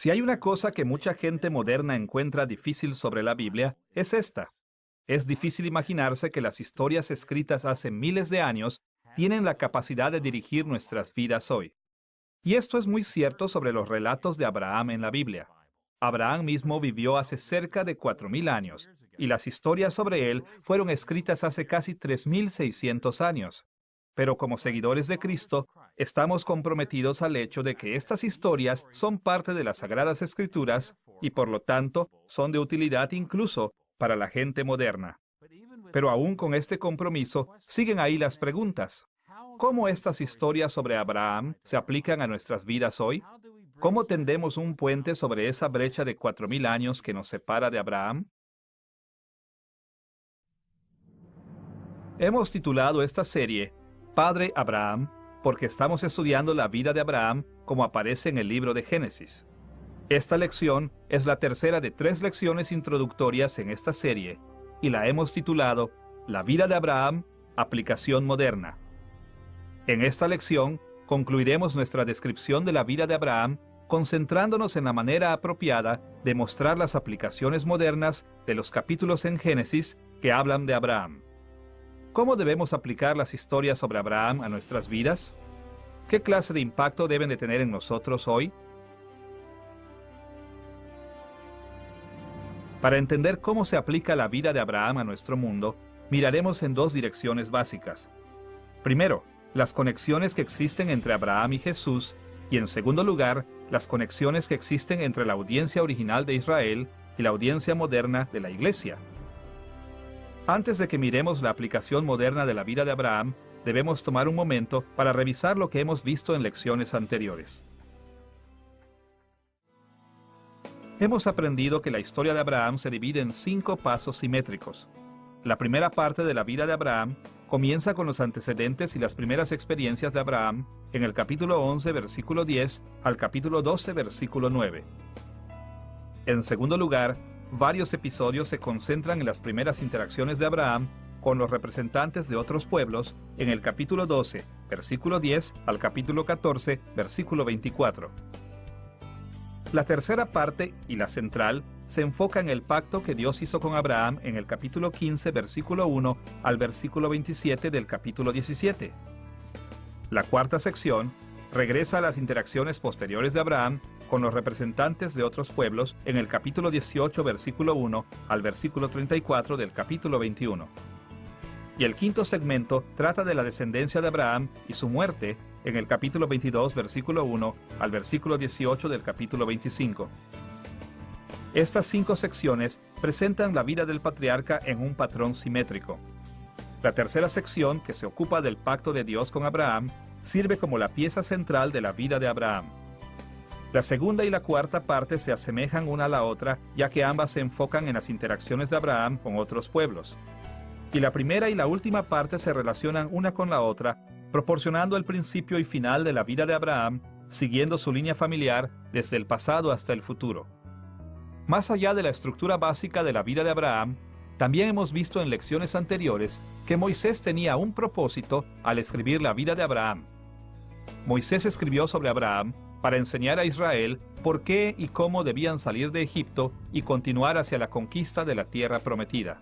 Si hay una cosa que mucha gente moderna encuentra difícil sobre la Biblia, es esta. Es difícil imaginarse que las historias escritas hace miles de años tienen la capacidad de dirigir nuestras vidas hoy. Y esto es muy cierto sobre los relatos de Abraham en la Biblia. Abraham mismo vivió hace cerca de 4.000 años, y las historias sobre él fueron escritas hace casi 3.600 años. Pero como seguidores de Cristo, estamos comprometidos al hecho de que estas historias son parte de las Sagradas Escrituras y por lo tanto son de utilidad incluso para la gente moderna. Pero aún con este compromiso, siguen ahí las preguntas. ¿Cómo estas historias sobre Abraham se aplican a nuestras vidas hoy? ¿Cómo tendemos un puente sobre esa brecha de 4.000 años que nos separa de Abraham? Hemos titulado esta serie Padre Abraham porque estamos estudiando la vida de Abraham como aparece en el libro de Génesis. Esta lección es la tercera de 3 lecciones introductorias en esta serie y la hemos titulado La vida de Abraham, aplicación moderna. En esta lección concluiremos nuestra descripción de la vida de Abraham concentrándonos en la manera apropiada de mostrar las aplicaciones modernas de los capítulos en Génesis que hablan de Abraham. ¿Cómo debemos aplicar las historias sobre Abraham a nuestras vidas? ¿Qué clase de impacto deben de tener en nosotros hoy? Para entender cómo se aplica la vida de Abraham a nuestro mundo, miraremos en 2 direcciones básicas. Primero, las conexiones que existen entre Abraham y Jesús, y en segundo lugar, las conexiones que existen entre la audiencia original de Israel y la audiencia moderna de la Iglesia. Antes de que miremos la aplicación moderna de la vida de Abraham, debemos tomar un momento para revisar lo que hemos visto en lecciones anteriores. Hemos aprendido que la historia de Abraham se divide en 5 pasos simétricos. La primera parte de la vida de Abraham comienza con los antecedentes y las primeras experiencias de Abraham en el capítulo 11, versículo 10, al capítulo 12, versículo 9. En segundo lugar, varios episodios se concentran en las primeras interacciones de Abraham con los representantes de otros pueblos en el capítulo 12, versículo 10, al capítulo 14, versículo 24. La tercera parte, y la central, se enfoca en el pacto que Dios hizo con Abraham en el capítulo 15, versículo 1 al versículo 27 del capítulo 17. La cuarta sección regresa a las interacciones posteriores de Abraham con los representantes de otros pueblos en el capítulo 18, versículo 1 al versículo 34 del capítulo 21. Y el quinto segmento trata de la descendencia de Abraham y su muerte en el capítulo 22, versículo 1 al versículo 18 del capítulo 25. Estas 5 secciones presentan la vida del patriarca en un patrón simétrico. La tercera sección, que se ocupa del pacto de Dios con Abraham, sirve como la pieza central de la vida de Abraham. La segunda y la cuarta parte se asemejan una a la otra, ya que ambas se enfocan en las interacciones de Abraham con otros pueblos. Y la primera y la última parte se relacionan una con la otra, proporcionando el principio y final de la vida de Abraham, siguiendo su línea familiar desde el pasado hasta el futuro. Más allá de la estructura básica de la vida de Abraham, también hemos visto en lecciones anteriores que Moisés tenía un propósito al escribir la vida de Abraham. Moisés escribió sobre Abraham para enseñar a Israel por qué y cómo debían salir de Egipto y continuar hacia la conquista de la tierra prometida.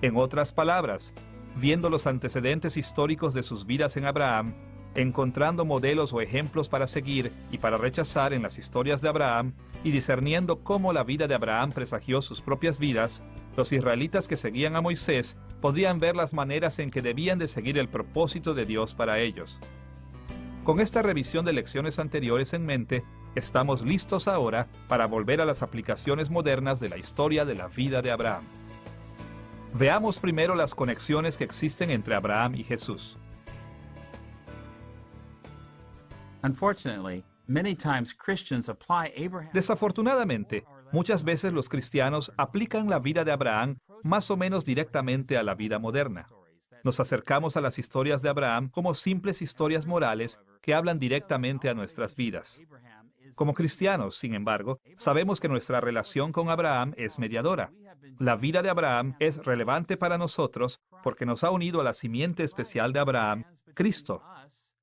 En otras palabras, viendo los antecedentes históricos de sus vidas en Abraham, encontrando modelos o ejemplos para seguir y para rechazar en las historias de Abraham, y discerniendo cómo la vida de Abraham presagió sus propias vidas, los israelitas que seguían a Moisés podrían ver las maneras en que debían de seguir el propósito de Dios para ellos. Con esta revisión de lecciones anteriores en mente, estamos listos ahora para volver a las aplicaciones modernas de la historia de la vida de Abraham. Veamos primero las conexiones que existen entre Abraham y Jesús. Desafortunadamente, muchas veces los cristianos aplican la vida de Abraham más o menos directamente a la vida moderna. Nos acercamos a las historias de Abraham como simples historias morales que hablan directamente a nuestras vidas. Como cristianos, sin embargo, sabemos que nuestra relación con Abraham es mediadora. La vida de Abraham es relevante para nosotros porque nos ha unido a la simiente especial de Abraham, Cristo.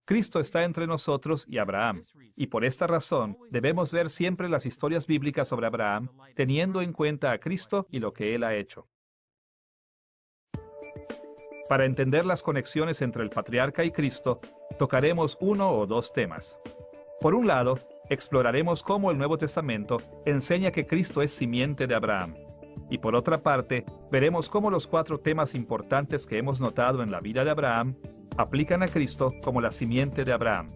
Cristo está entre nosotros y Abraham, y por esta razón debemos ver siempre las historias bíblicas sobre Abraham, teniendo en cuenta a Cristo y lo que Él ha hecho. Para entender las conexiones entre el patriarca y Cristo, tocaremos uno o dos temas. Por un lado, exploraremos cómo el Nuevo Testamento enseña que Cristo es simiente de Abraham. Y por otra parte, veremos cómo los 4 temas importantes que hemos notado en la vida de Abraham aplican a Cristo como la simiente de Abraham.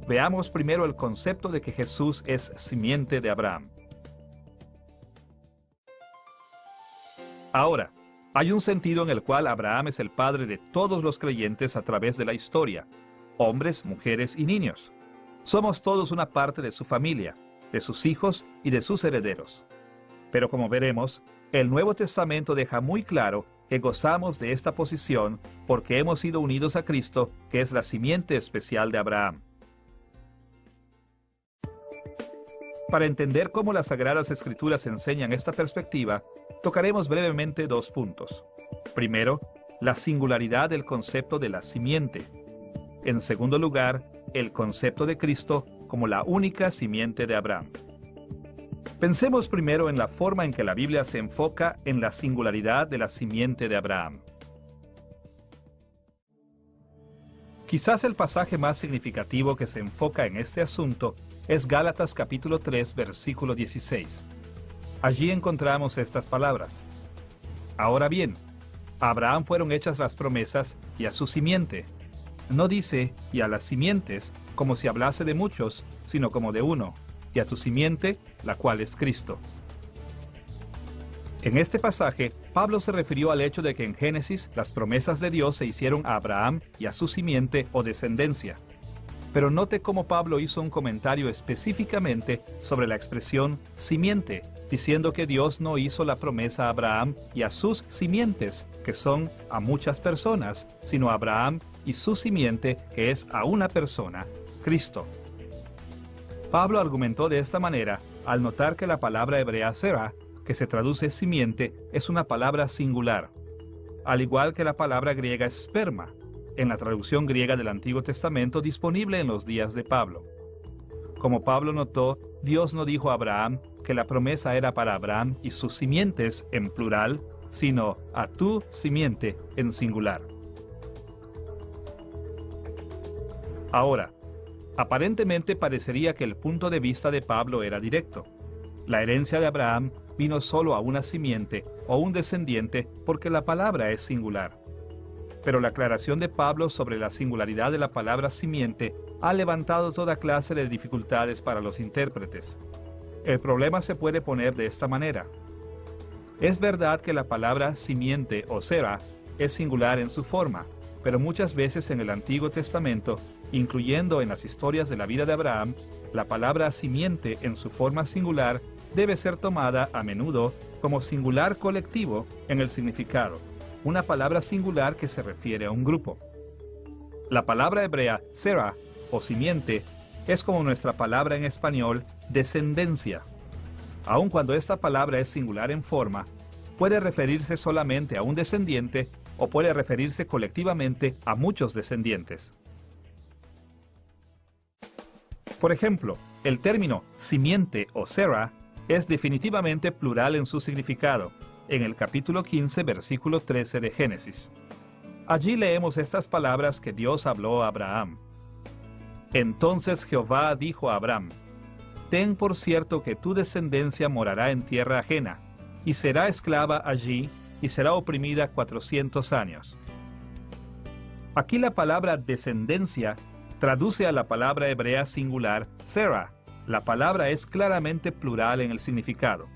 Veamos primero el concepto de que Jesús es simiente de Abraham. Ahora, hay un sentido en el cual Abraham es el padre de todos los creyentes a través de la historia, hombres, mujeres y niños. Somos todos una parte de su familia, de sus hijos y de sus herederos. Pero como veremos, el Nuevo Testamento deja muy claro que gozamos de esta posición porque hemos sido unidos a Cristo, que es la simiente especial de Abraham. Para entender cómo las Sagradas Escrituras enseñan esta perspectiva, tocaremos brevemente 2 puntos. Primero, la singularidad del concepto de la simiente. En segundo lugar, el concepto de Cristo como la única simiente de Abraham. Pensemos primero en la forma en que la Biblia se enfoca en la singularidad de la simiente de Abraham. Quizás el pasaje más significativo que se enfoca en este asunto es Gálatas capítulo 3, versículo 16. Allí encontramos estas palabras. Ahora bien, a Abraham fueron hechas las promesas y a su simiente. No dice y a las simientes como si hablase de muchos, sino como de uno, y a tu simiente, la cual es Cristo. En este pasaje, Pablo se refirió al hecho de que en Génesis las promesas de Dios se hicieron a Abraham y a su simiente o descendencia. Pero note cómo Pablo hizo un comentario específicamente sobre la expresión simiente, diciendo que Dios no hizo la promesa a Abraham y a sus simientes, que son a muchas personas, sino a Abraham y su simiente, que es a una persona, Cristo. Pablo argumentó de esta manera al notar que la palabra hebrea será, que se traduce simiente, es una palabra singular, al igual que la palabra griega esperma, en la traducción griega del Antiguo Testamento disponible en los días de Pablo. Como Pablo notó, Dios no dijo a Abraham que la promesa era para Abraham y sus simientes en plural, sino a tu simiente en singular. Ahora, aparentemente parecería que el punto de vista de Pablo era directo. La herencia de Abraham vino solo a una simiente o un descendiente porque la palabra es singular. Pero la aclaración de Pablo sobre la singularidad de la palabra simiente ha levantado toda clase de dificultades para los intérpretes. El problema se puede poner de esta manera. Es verdad que la palabra simiente o sera es singular en su forma, pero muchas veces en el Antiguo Testamento, incluyendo en las historias de la vida de Abraham, la palabra simiente en su forma singular debe ser tomada a menudo como singular colectivo en el significado, una palabra singular que se refiere a un grupo. La palabra hebrea sera o simiente es como nuestra palabra en español descendencia. Aun cuando esta palabra es singular en forma, puede referirse solamente a un descendiente o puede referirse colectivamente a muchos descendientes. Por ejemplo, el término simiente o sera es definitivamente plural en su significado, en el capítulo 15, versículo 13 de Génesis. Allí leemos estas palabras que Dios habló a Abraham. Entonces Jehová dijo a Abraham, ten por cierto que tu descendencia morará en tierra ajena, y será esclava allí, y será oprimida 400 años. Aquí la palabra descendencia traduce a la palabra hebrea singular sera. La palabra es claramente plural en el significado.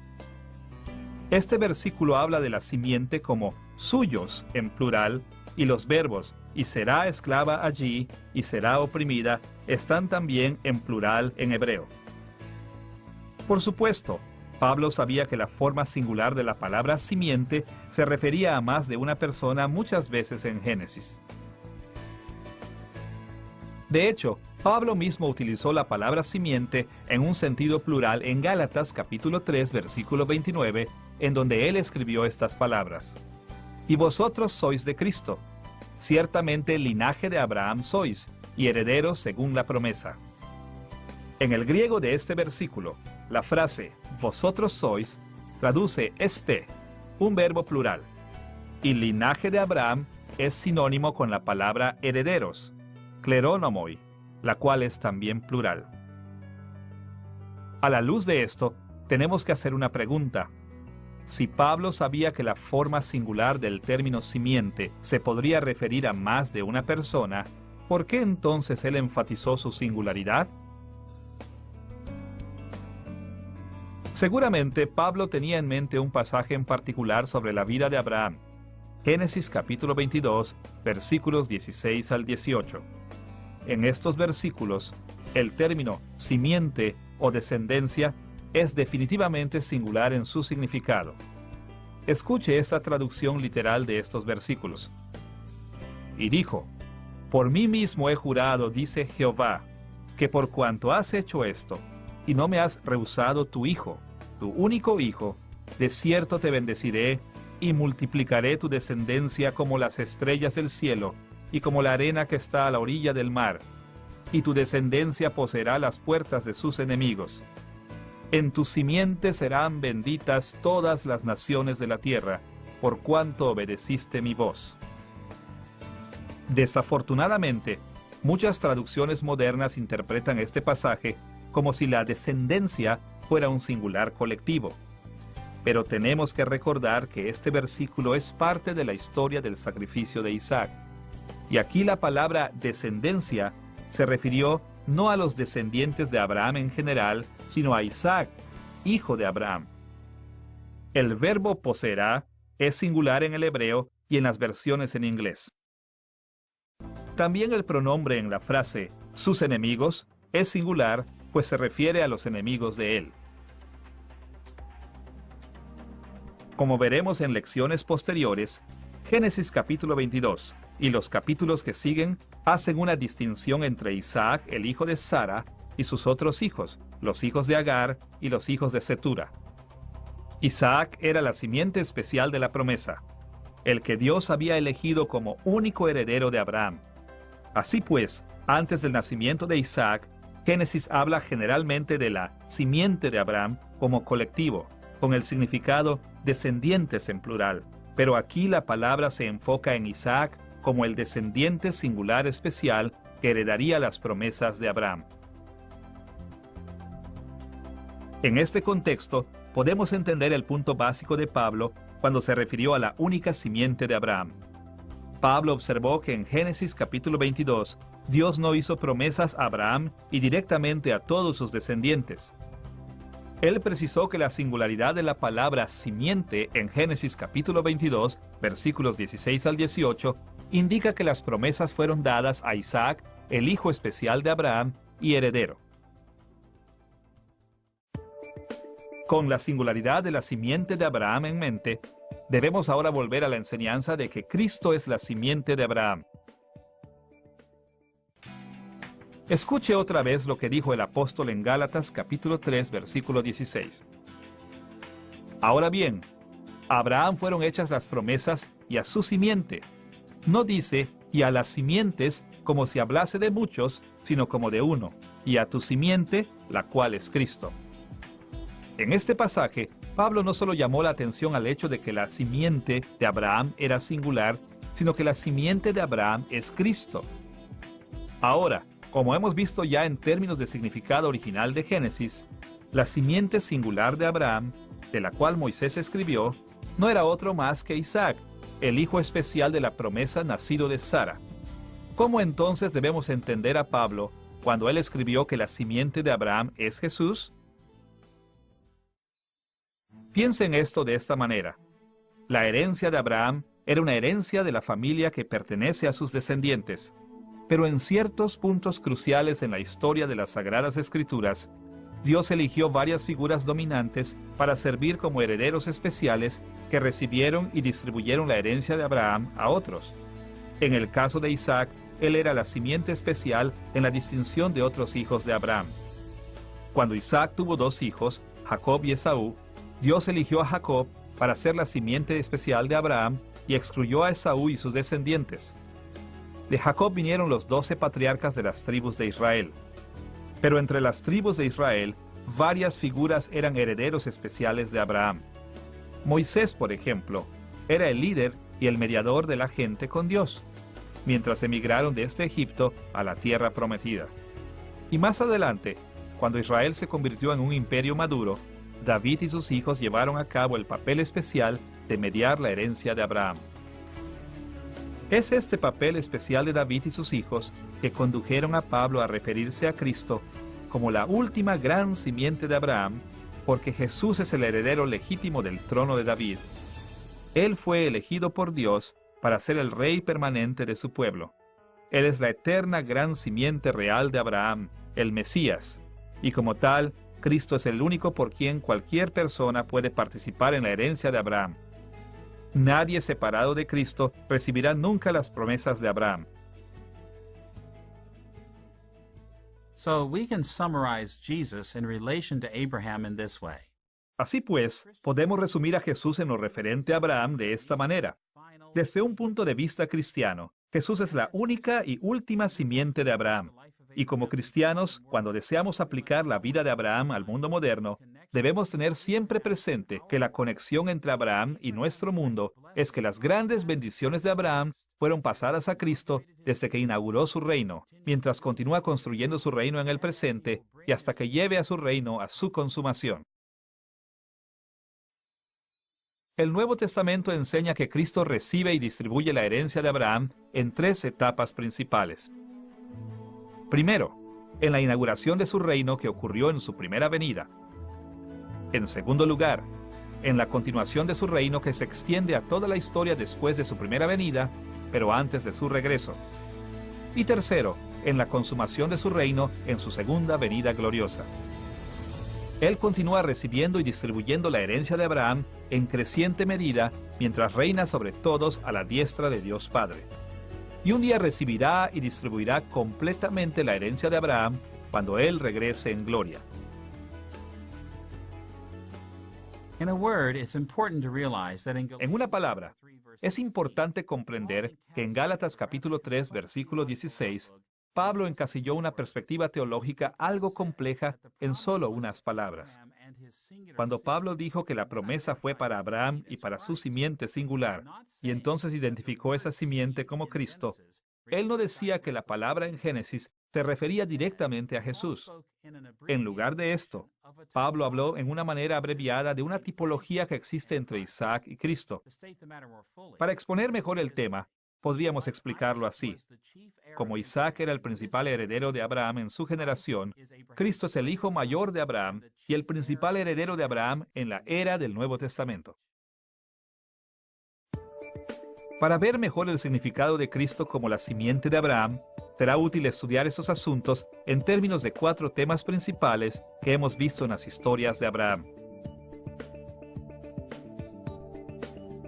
Este versículo habla de la simiente como suyos en plural, y los verbos y será esclava allí y será oprimida están también en plural en hebreo. Por supuesto, Pablo sabía que la forma singular de la palabra simiente se refería a más de una persona muchas veces en Génesis. De hecho, Pablo mismo utilizó la palabra simiente en un sentido plural en Gálatas capítulo 3 versículo 29, en donde él escribió estas palabras. Y vosotros sois de Cristo. Ciertamente linaje de Abraham sois, y herederos según la promesa. En el griego de este versículo, la frase vosotros sois traduce este, un verbo plural, y linaje de Abraham es sinónimo con la palabra herederos, kleronomoi, la cual es también plural. A la luz de esto, tenemos que hacer una pregunta. Si Pablo sabía que la forma singular del término simiente se podría referir a más de una persona, ¿por qué entonces él enfatizó su singularidad? Seguramente Pablo tenía en mente un pasaje en particular sobre la vida de Abraham. Génesis capítulo 22, versículos 16 al 18. En estos versículos, el término simiente o descendencia es definitivamente singular en su significado. Escuche esta traducción literal de estos versículos. Y dijo, por mí mismo he jurado, dice Jehová, que por cuanto has hecho esto, y no me has rehusado tu hijo, tu único hijo, de cierto te bendeciré, y multiplicaré tu descendencia como las estrellas del cielo, y como la arena que está a la orilla del mar, y tu descendencia poseerá las puertas de sus enemigos. En tu simiente serán benditas todas las naciones de la tierra, por cuanto obedeciste mi voz. Desafortunadamente, muchas traducciones modernas interpretan este pasaje como si la descendencia fuera un singular colectivo. Pero tenemos que recordar que este versículo es parte de la historia del sacrificio de Isaac. Y aquí la palabra descendencia se refirió no a los descendientes de Abraham en general, sino a Isaac, hijo de Abraham. El verbo poseerá es singular en el hebreo y en las versiones en inglés. También el pronombre en la frase sus enemigos es singular, pues se refiere a los enemigos de él. Como veremos en lecciones posteriores, Génesis capítulo 22 y los capítulos que siguen hacen una distinción entre Isaac, el hijo de Sara, y sus otros hijos, los hijos de Agar y los hijos de Cetura. Isaac era la simiente especial de la promesa, el que Dios había elegido como único heredero de Abraham. Así pues, antes del nacimiento de Isaac, Génesis habla generalmente de la simiente de Abraham como colectivo, con el significado descendientes en plural, pero aquí la palabra se enfoca en Isaac como el descendiente singular especial que heredaría las promesas de Abraham. En este contexto, podemos entender el punto básico de Pablo cuando se refirió a la única simiente de Abraham. Pablo observó que en Génesis capítulo 22, Dios no hizo promesas a Abraham y directamente a todos sus descendientes. Él precisó que la singularidad de la palabra simiente en Génesis capítulo 22, versículos 16 al 18, indica que las promesas fueron dadas a Isaac, el hijo especial de Abraham y heredero. Con la singularidad de la simiente de Abraham en mente, debemos ahora volver a la enseñanza de que Cristo es la simiente de Abraham. Escuche otra vez lo que dijo el apóstol en Gálatas capítulo 3, versículo 16. Ahora bien, a Abraham fueron hechas las promesas y a su simiente. No dice y a las simientes como si hablase de muchos, sino como de uno, y a tu simiente, la cual es Cristo. En este pasaje, Pablo no solo llamó la atención al hecho de que la simiente de Abraham era singular, sino que la simiente de Abraham es Cristo. Ahora, como hemos visto ya en términos de significado original de Génesis, la simiente singular de Abraham, de la cual Moisés escribió, no era otro más que Isaac, el hijo especial de la promesa nacido de Sara. ¿Cómo entonces debemos entender a Pablo cuando él escribió que la simiente de Abraham es Jesús? Piensen esto de esta manera. La herencia de Abraham era una herencia de la familia que pertenece a sus descendientes. Pero en ciertos puntos cruciales en la historia de las Sagradas Escrituras, Dios eligió varias figuras dominantes para servir como herederos especiales que recibieron y distribuyeron la herencia de Abraham a otros. En el caso de Isaac, él era la simiente especial en la distinción de otros hijos de Abraham. Cuando Isaac tuvo dos hijos, Jacob y Esaú, Dios eligió a Jacob para ser la simiente especial de Abraham y excluyó a Esaú y sus descendientes. De Jacob vinieron los 12 patriarcas de las tribus de Israel. Pero entre las tribus de Israel, varias figuras eran herederos especiales de Abraham. Moisés, por ejemplo, era el líder y el mediador de la gente con Dios, mientras emigraron desde Egipto a la tierra prometida. Y más adelante, cuando Israel se convirtió en un imperio maduro, David y sus hijos llevaron a cabo el papel especial de mediar la herencia de Abraham. Es este papel especial de David y sus hijos que condujeron a Pablo a referirse a Cristo como la última gran simiente de Abraham, porque Jesús es el heredero legítimo del trono de David. Él fue elegido por Dios para ser el rey permanente de su pueblo. Él es la eterna gran simiente real de Abraham, el Mesías, y como tal, Cristo es el único por quien cualquier persona puede participar en la herencia de Abraham. Nadie separado de Cristo recibirá nunca las promesas de Abraham. So we can summarize Jesus in relation to Abraham in this way. Así pues, podemos resumir a Jesús en lo referente a Abraham de esta manera. Desde un punto de vista cristiano, Jesús es la única y última simiente de Abraham. Y como cristianos, cuando deseamos aplicar la vida de Abraham al mundo moderno, debemos tener siempre presente que la conexión entre Abraham y nuestro mundo es que las grandes bendiciones de Abraham fueron pasadas a Cristo desde que inauguró su reino, mientras continúa construyendo su reino en el presente y hasta que lleve a su reino a su consumación. El Nuevo Testamento enseña que Cristo recibe y distribuye la herencia de Abraham en 3 etapas principales. Primero, en la inauguración de su reino que ocurrió en su primera venida. En segundo lugar, en la continuación de su reino que se extiende a toda la historia después de su primera venida, pero antes de su regreso. Y tercero, en la consumación de su reino en su segunda venida gloriosa. Él continúa recibiendo y distribuyendo la herencia de Abraham en creciente medida mientras reina sobre todos a la diestra de Dios Padre. Y un día recibirá y distribuirá completamente la herencia de Abraham cuando Él regrese en gloria. In a word, it's important to realize that En una palabra, es importante comprender que en Gálatas capítulo 3, versículo 16, Pablo encasilló una perspectiva teológica algo compleja en solo unas palabras. Cuando Pablo dijo que la promesa fue para Abraham y para su simiente singular, y entonces identificó esa simiente como Cristo, él no decía que la palabra en Génesis se refería directamente a Jesús. En lugar de esto, Pablo habló en una manera abreviada de una tipología que existe entre Isaac y Cristo. Para exponer mejor el tema, podríamos explicarlo así. Como Isaac era el principal heredero de Abraham en su generación, Cristo es el hijo mayor de Abraham y el principal heredero de Abraham en la era del Nuevo Testamento. Para ver mejor el significado de Cristo como la simiente de Abraham, será útil estudiar estos asuntos en términos de 4 temas principales que hemos visto en las historias de Abraham.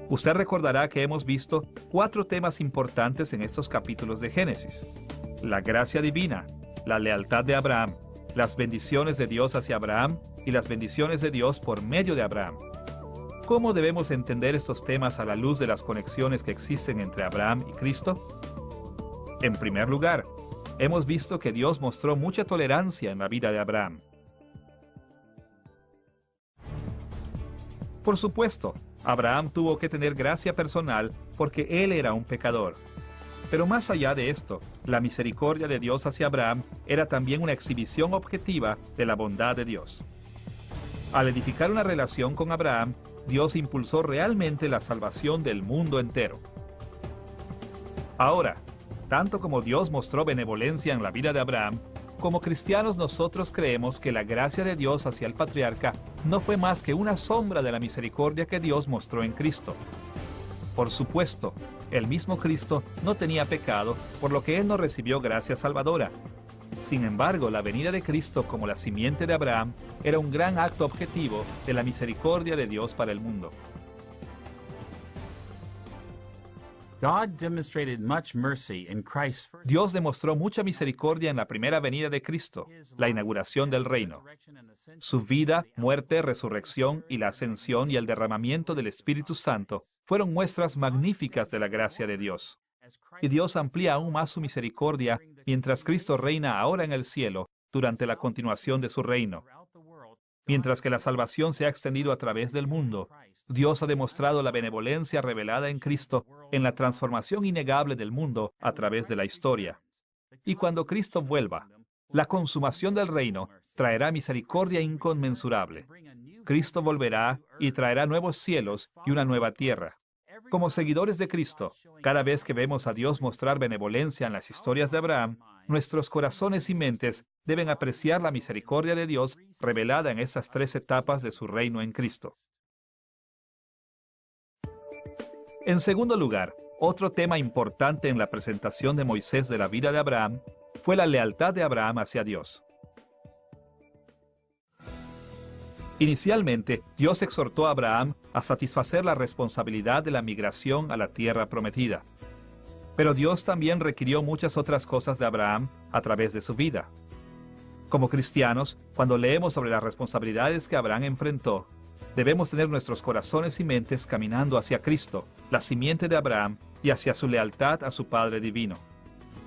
Usted recordará que hemos visto 4 temas importantes en estos capítulos de Génesis: la gracia divina, la lealtad de Abraham, las bendiciones de Dios hacia Abraham y las bendiciones de Dios por medio de Abraham. ¿Cómo debemos entender estos temas a la luz de las conexiones que existen entre Abraham y Cristo? En primer lugar, hemos visto que Dios mostró mucha tolerancia en la vida de Abraham. Por supuesto, Abraham tuvo que tener gracia personal porque él era un pecador. Pero más allá de esto, la misericordia de Dios hacia Abraham era también una exhibición objetiva de la bondad de Dios. Al edificar una relación con Abraham, Dios impulsó realmente la salvación del mundo entero. Ahora, tanto como Dios mostró benevolencia en la vida de Abraham, como cristianos nosotros creemos que la gracia de Dios hacia el patriarca no fue más que una sombra de la misericordia que Dios mostró en Cristo. Por supuesto, el mismo Cristo no tenía pecado, por lo que Él no recibió gracia salvadora. Sin embargo, la venida de Cristo como la simiente de Abraham era un gran acto objetivo de la misericordia de Dios para el mundo. Dios demostró mucha misericordia en la primera venida de Cristo, la inauguración del reino. Su vida, muerte, resurrección y la ascensión y el derramamiento del Espíritu Santo fueron muestras magníficas de la gracia de Dios. Y Dios amplía aún más su misericordia mientras Cristo reina ahora en el cielo durante la continuación de su reino. Mientras que la salvación se ha extendido a través del mundo, Dios ha demostrado la benevolencia revelada en Cristo en la transformación innegable del mundo a través de la historia. Y cuando Cristo vuelva, la consumación del reino traerá misericordia inconmensurable. Cristo volverá y traerá nuevos cielos y una nueva tierra. Como seguidores de Cristo, cada vez que vemos a Dios mostrar benevolencia en las historias de Abraham, nuestros corazones y mentes deben apreciar la misericordia de Dios revelada en estas 3 etapas de su reino en Cristo. En segundo lugar, otro tema importante en la presentación de Moisés de la vida de Abraham fue la lealtad de Abraham hacia Dios. Inicialmente, Dios exhortó a Abraham a satisfacer la responsabilidad de la migración a la tierra prometida. Pero Dios también requirió muchas otras cosas de Abraham a través de su vida. Como cristianos, cuando leemos sobre las responsabilidades que Abraham enfrentó, debemos tener nuestros corazones y mentes caminando hacia Cristo, la simiente de Abraham, y hacia su lealtad a su Padre divino.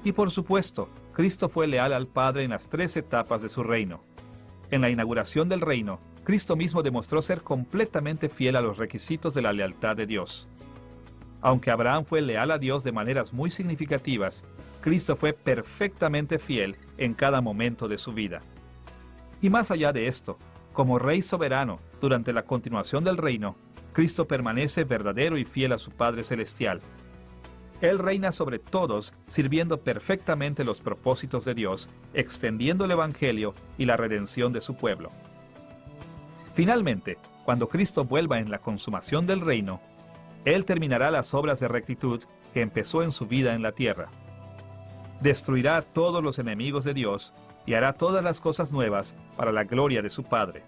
Y por supuesto, Cristo fue leal al Padre en las 3 etapas de su reino. En la inauguración del reino, Cristo mismo demostró ser completamente fiel a los requisitos de la lealtad de Dios. Aunque Abraham fue leal a Dios de maneras muy significativas, Cristo fue perfectamente fiel en cada momento de su vida. Y más allá de esto, como Rey soberano durante la continuación del reino, Cristo permanece verdadero y fiel a su Padre Celestial. Él reina sobre todos, sirviendo perfectamente los propósitos de Dios, extendiendo el Evangelio y la redención de su pueblo. Finalmente, cuando Cristo vuelva en la consumación del reino, Él terminará las obras de rectitud que empezó en su vida en la tierra. Destruirá a todos los enemigos de Dios y hará todas las cosas nuevas para la gloria de su Padre.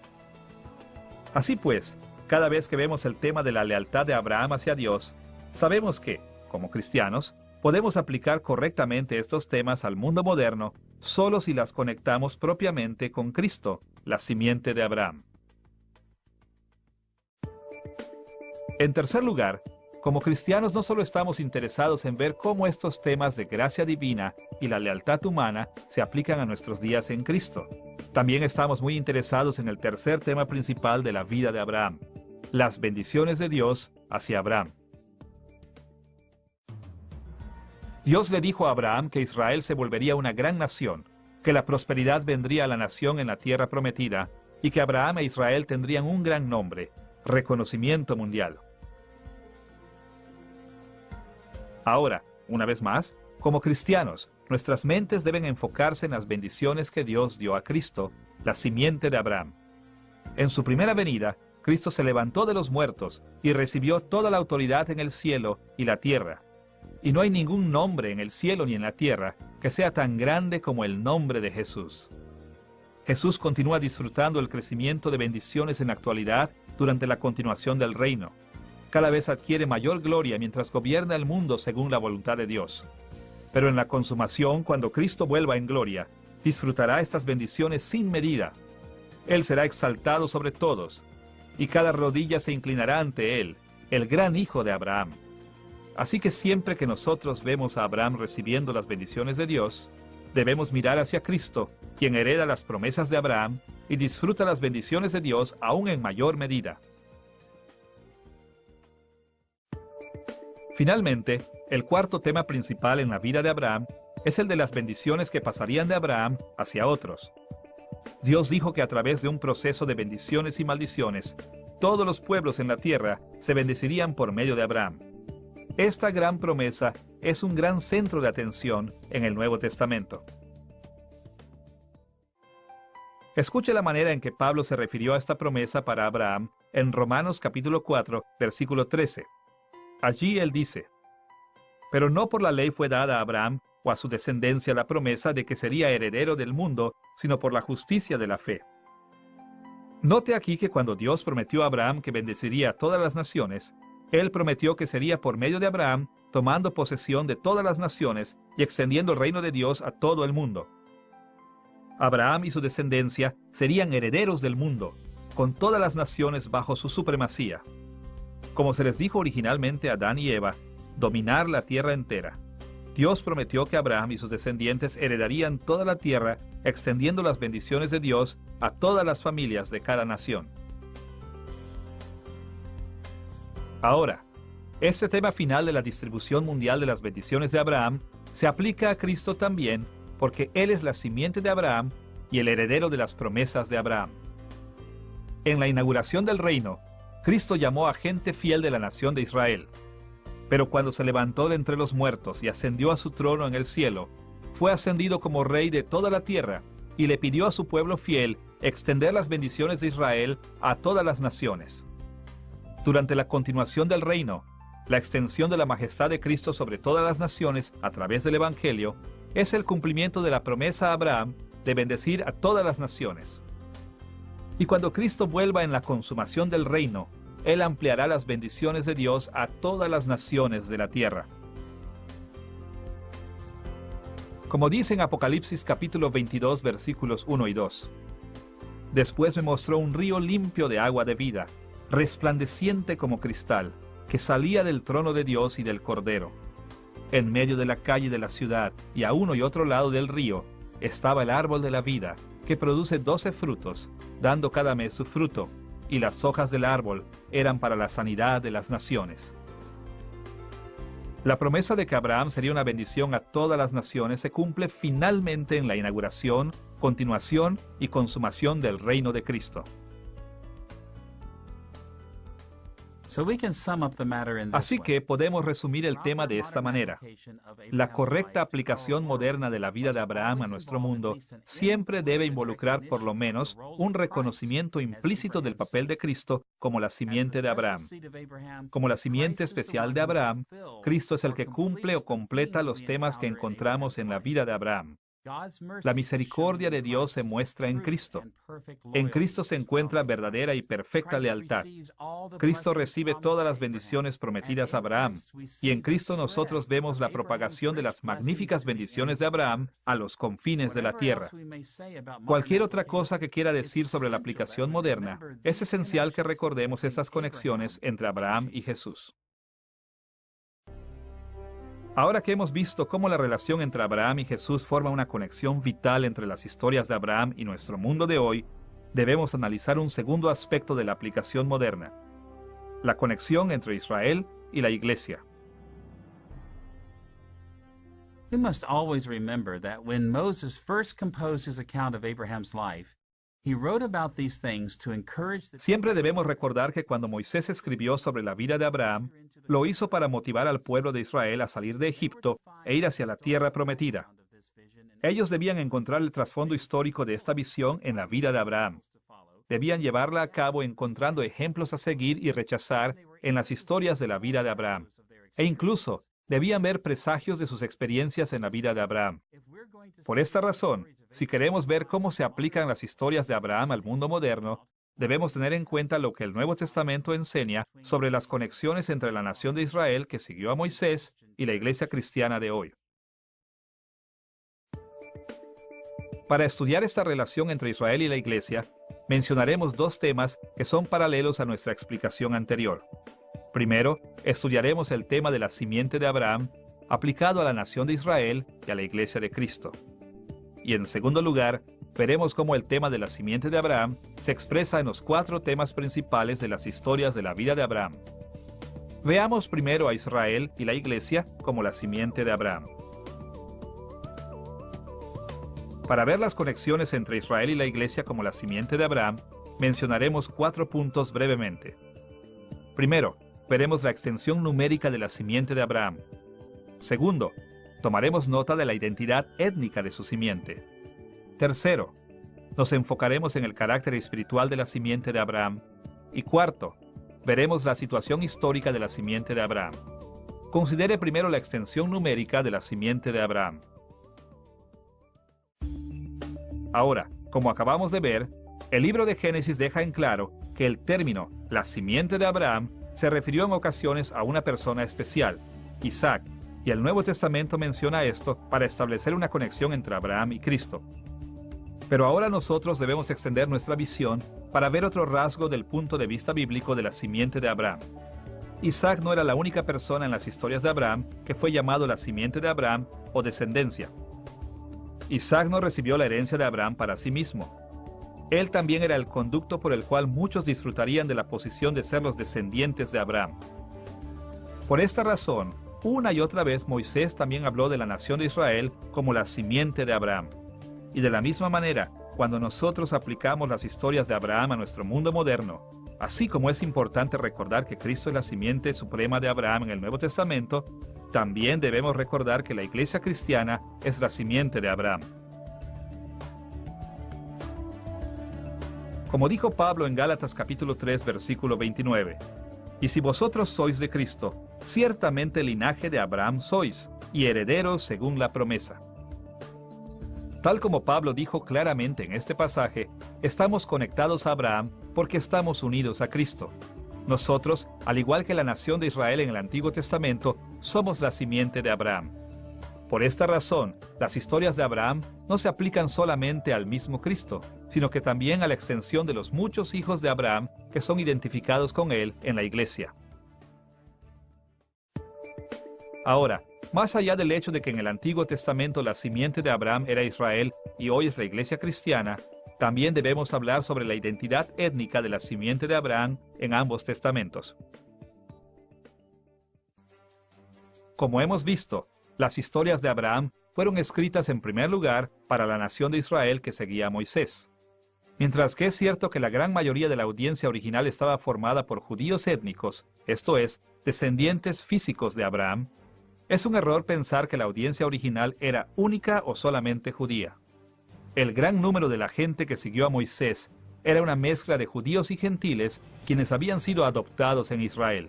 Así pues, cada vez que vemos el tema de la lealtad de Abraham hacia Dios, sabemos que, como cristianos, podemos aplicar correctamente estos temas al mundo moderno solo si las conectamos propiamente con Cristo, la simiente de Abraham. En tercer lugar, como cristianos no solo estamos interesados en ver cómo estos temas de gracia divina y la lealtad humana se aplican a nuestros días en Cristo. También estamos muy interesados en el tercer tema principal de la vida de Abraham, las bendiciones de Dios hacia Abraham. Dios le dijo a Abraham que Israel se volvería una gran nación, que la prosperidad vendría a la nación en la tierra prometida y que Abraham e Israel tendrían un gran nombre, reconocimiento mundial. Ahora, una vez más, como cristianos, nuestras mentes deben enfocarse en las bendiciones que Dios dio a Cristo, la simiente de Abraham. En su primera venida, Cristo se levantó de los muertos y recibió toda la autoridad en el cielo y la tierra. Y no hay ningún nombre en el cielo ni en la tierra que sea tan grande como el nombre de Jesús. Jesús continúa disfrutando el crecimiento de bendiciones en la actualidad durante la continuación del reino. Cada vez adquiere mayor gloria mientras gobierna el mundo según la voluntad de Dios. Pero en la consumación, cuando Cristo vuelva en gloria, disfrutará estas bendiciones sin medida. Él será exaltado sobre todos, y cada rodilla se inclinará ante Él, el gran hijo de Abraham. Así que siempre que nosotros vemos a Abraham recibiendo las bendiciones de Dios, debemos mirar hacia Cristo, quien hereda las promesas de Abraham y disfruta las bendiciones de Dios aún en mayor medida. Finalmente, el cuarto tema principal en la vida de Abraham es el de las bendiciones que pasarían de Abraham hacia otros. Dios dijo que a través de un proceso de bendiciones y maldiciones, todos los pueblos en la tierra se bendecirían por medio de Abraham. Esta gran promesa es un gran centro de atención en el Nuevo Testamento. Escuche la manera en que Pablo se refirió a esta promesa para Abraham en Romanos capítulo 4, versículo 13. Allí él dice: «Pero no por la ley fue dada a Abraham o a su descendencia la promesa de que sería heredero del mundo, sino por la justicia de la fe». Note aquí que cuando Dios prometió a Abraham que bendeciría a todas las naciones, Él prometió que sería por medio de Abraham, tomando posesión de todas las naciones y extendiendo el reino de Dios a todo el mundo. Abraham y su descendencia serían herederos del mundo, con todas las naciones bajo su supremacía. Como se les dijo originalmente a Adán y Eva, dominar la tierra entera. Dios prometió que Abraham y sus descendientes heredarían toda la tierra, extendiendo las bendiciones de Dios a todas las familias de cada nación. Ahora, este tema final de la distribución mundial de las bendiciones de Abraham se aplica a Cristo también, porque Él es la simiente de Abraham y el heredero de las promesas de Abraham. En la inauguración del reino, Cristo llamó a gente fiel de la nación de Israel. Pero cuando se levantó de entre los muertos y ascendió a su trono en el cielo, fue ascendido como rey de toda la tierra y le pidió a su pueblo fiel extender las bendiciones de Israel a todas las naciones. Durante la continuación del reino, la extensión de la majestad de Cristo sobre todas las naciones a través del Evangelio es el cumplimiento de la promesa a Abraham de bendecir a todas las naciones. Y cuando Cristo vuelva en la consumación del reino, Él ampliará las bendiciones de Dios a todas las naciones de la tierra. Como dice en Apocalipsis capítulo 22 versículos 1 y 2. Después me mostró un río limpio de agua de vida, resplandeciente como cristal, que salía del trono de Dios y del Cordero. En medio de la calle de la ciudad y a uno y otro lado del río estaba el árbol de la vida, que produce 12 frutos, dando cada mes su fruto, y las hojas del árbol eran para la sanidad de las naciones. La promesa de que Abraham sería una bendición a todas las naciones se cumple finalmente en la inauguración, continuación y consumación del reino de Cristo. Así que podemos resumir el tema de esta manera. La correcta aplicación moderna de la vida de Abraham a nuestro mundo siempre debe involucrar por lo menos un reconocimiento implícito del papel de Cristo como la simiente de Abraham. Como la simiente especial de Abraham, Cristo es el que cumple o completa los temas que encontramos en la vida de Abraham. La misericordia de Dios se muestra en Cristo. En Cristo se encuentra verdadera y perfecta lealtad. Cristo recibe todas las bendiciones prometidas a Abraham, y en Cristo nosotros vemos la propagación de las magníficas bendiciones de Abraham a los confines de la tierra. Cualquier otra cosa que quiera decir sobre la aplicación moderna, es esencial que recordemos esas conexiones entre Abraham y Jesús. Ahora que hemos visto cómo la relación entre Abraham y Jesús forma una conexión vital entre las historias de Abraham y nuestro mundo de hoy, debemos analizar un segundo aspecto de la aplicación moderna: la conexión entre Israel y la Iglesia. We must always remember that when Moses first composed his account of Abraham's life, he wrote about these things to encourage the... Siempre debemos recordar que cuando Moisés escribió sobre la vida de Abraham, lo hizo para motivar al pueblo de Israel a salir de Egipto e ir hacia la tierra prometida. Ellos debían encontrar el trasfondo histórico de esta visión en la vida de Abraham. Debían llevarla a cabo encontrando ejemplos a seguir y rechazar en las historias de la vida de Abraham. E incluso debían ver presagios de sus experiencias en la vida de Abraham. Por esta razón, si queremos ver cómo se aplican las historias de Abraham al mundo moderno, debemos tener en cuenta lo que el Nuevo Testamento enseña sobre las conexiones entre la nación de Israel que siguió a Moisés y la iglesia cristiana de hoy. Para estudiar esta relación entre Israel y la iglesia, mencionaremos dos temas que son paralelos a nuestra explicación anterior. Primero, estudiaremos el tema de la simiente de Abraham aplicado a la nación de Israel y a la iglesia de Cristo. Y en segundo lugar, veremos cómo el tema de la simiente de Abraham se expresa en los 4 temas principales de las historias de la vida de Abraham. Veamos primero a Israel y la iglesia como la simiente de Abraham. Para ver las conexiones entre Israel y la iglesia como la simiente de Abraham, mencionaremos 4 puntos brevemente. Primero, veremos la extensión numérica de la simiente de Abraham. Segundo, tomaremos nota de la identidad étnica de su simiente. Tercero, nos enfocaremos en el carácter espiritual de la simiente de Abraham. Y cuarto, veremos la situación histórica de la simiente de Abraham. Considere primero la extensión numérica de la simiente de Abraham. Ahora, como acabamos de ver, el libro de Génesis deja en claro que el término la simiente de Abraham se refirió en ocasiones a una persona especial, Isaac, y el Nuevo Testamento menciona esto para establecer una conexión entre Abraham y Cristo. Pero ahora nosotros debemos extender nuestra visión para ver otro rasgo del punto de vista bíblico de la simiente de Abraham. Isaac no era la única persona en las historias de Abraham que fue llamado la simiente de Abraham o descendencia. Isaac no recibió la herencia de Abraham para sí mismo. Él también era el conducto por el cual muchos disfrutarían de la posición de ser los descendientes de Abraham. Por esta razón, una y otra vez Moisés también habló de la nación de Israel como la simiente de Abraham. Y de la misma manera, cuando nosotros aplicamos las historias de Abraham a nuestro mundo moderno, así como es importante recordar que Cristo es la simiente suprema de Abraham en el Nuevo Testamento, también debemos recordar que la iglesia cristiana es la simiente de Abraham. Como dijo Pablo en Gálatas capítulo 3, versículo 29, «Y si vosotros sois de Cristo, ciertamente linaje de Abraham sois, y herederos según la promesa». Tal como Pablo dijo claramente en este pasaje, estamos conectados a Abraham porque estamos unidos a Cristo. Nosotros, al igual que la nación de Israel en el Antiguo Testamento, somos la simiente de Abraham. Por esta razón, las historias de Abraham no se aplican solamente al mismo Cristo, sino que también a la extensión de los muchos hijos de Abraham que son identificados con él en la iglesia. Ahora, más allá del hecho de que en el Antiguo Testamento la simiente de Abraham era Israel y hoy es la iglesia cristiana, también debemos hablar sobre la identidad étnica de la simiente de Abraham en ambos testamentos. Como hemos visto, las historias de Abraham fueron escritas en primer lugar para la nación de Israel que seguía a Moisés. Mientras que es cierto que la gran mayoría de la audiencia original estaba formada por judíos étnicos, esto es, descendientes físicos de Abraham, es un error pensar que la audiencia original era única o solamente judía. El gran número de la gente que siguió a Moisés era una mezcla de judíos y gentiles quienes habían sido adoptados en Israel.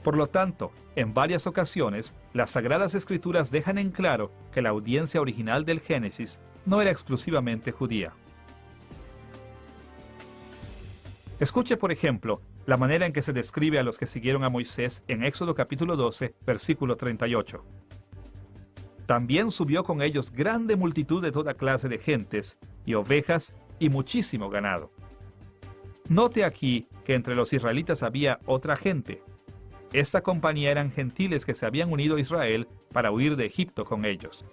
Por lo tanto, en varias ocasiones, las Sagradas Escrituras dejan en claro que la audiencia original del Génesis no era exclusivamente judía. Escuche, por ejemplo, la manera en que se describe a los que siguieron a Moisés en Éxodo capítulo 12, versículo 38. También subió con ellos grande multitud de toda clase de gentes, y ovejas, y muchísimo ganado. Note aquí que entre los israelitas había otra gente. Esta compañía eran gentiles que se habían unido a Israel para huir de Egipto con ellos.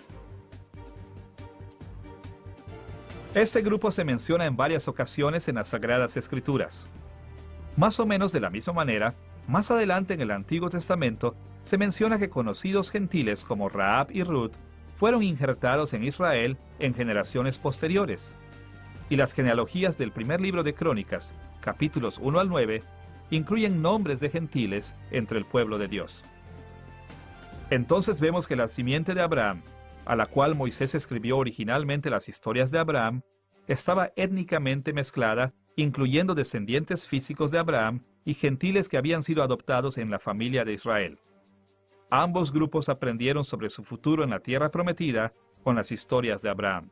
Este grupo se menciona en varias ocasiones en las Sagradas Escrituras. Más o menos de la misma manera, más adelante en el Antiguo Testamento, se menciona que conocidos gentiles como Rahab y Ruth fueron injertados en Israel en generaciones posteriores. Y las genealogías del primer libro de Crónicas, capítulos 1 al 9, incluyen nombres de gentiles entre el pueblo de Dios. Entonces vemos que la simiente de Abraham, a la cual Moisés escribió originalmente las historias de Abraham, estaba étnicamente mezclada, incluyendo descendientes físicos de Abraham y gentiles que habían sido adoptados en la familia de Israel. Ambos grupos aprendieron sobre su futuro en la tierra prometida con las historias de Abraham.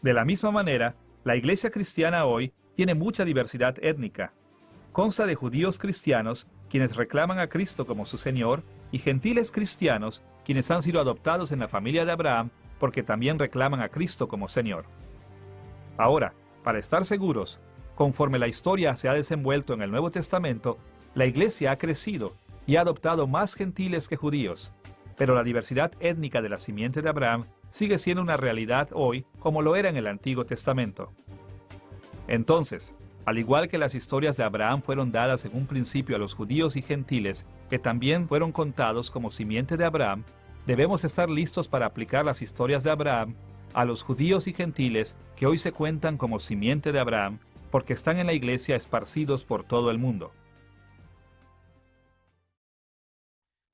De la misma manera, la iglesia cristiana hoy tiene mucha diversidad étnica. Consta de judíos cristianos, quienes reclaman a Cristo como su Señor, y gentiles cristianos, quienes han sido adoptados en la familia de Abraham, porque también reclaman a Cristo como Señor. Ahora, para estar seguros, conforme la historia se ha desenvuelto en el Nuevo Testamento, la iglesia ha crecido y ha adoptado más gentiles que judíos, pero la diversidad étnica de la simiente de Abraham sigue siendo una realidad hoy como lo era en el Antiguo Testamento. Entonces, al igual que las historias de Abraham fueron dadas en un principio a los judíos y gentiles, que también fueron contados como simiente de Abraham, debemos estar listos para aplicar las historias de Abraham a los judíos y gentiles que hoy se cuentan como simiente de Abraham, porque están en la iglesia esparcidos por todo el mundo.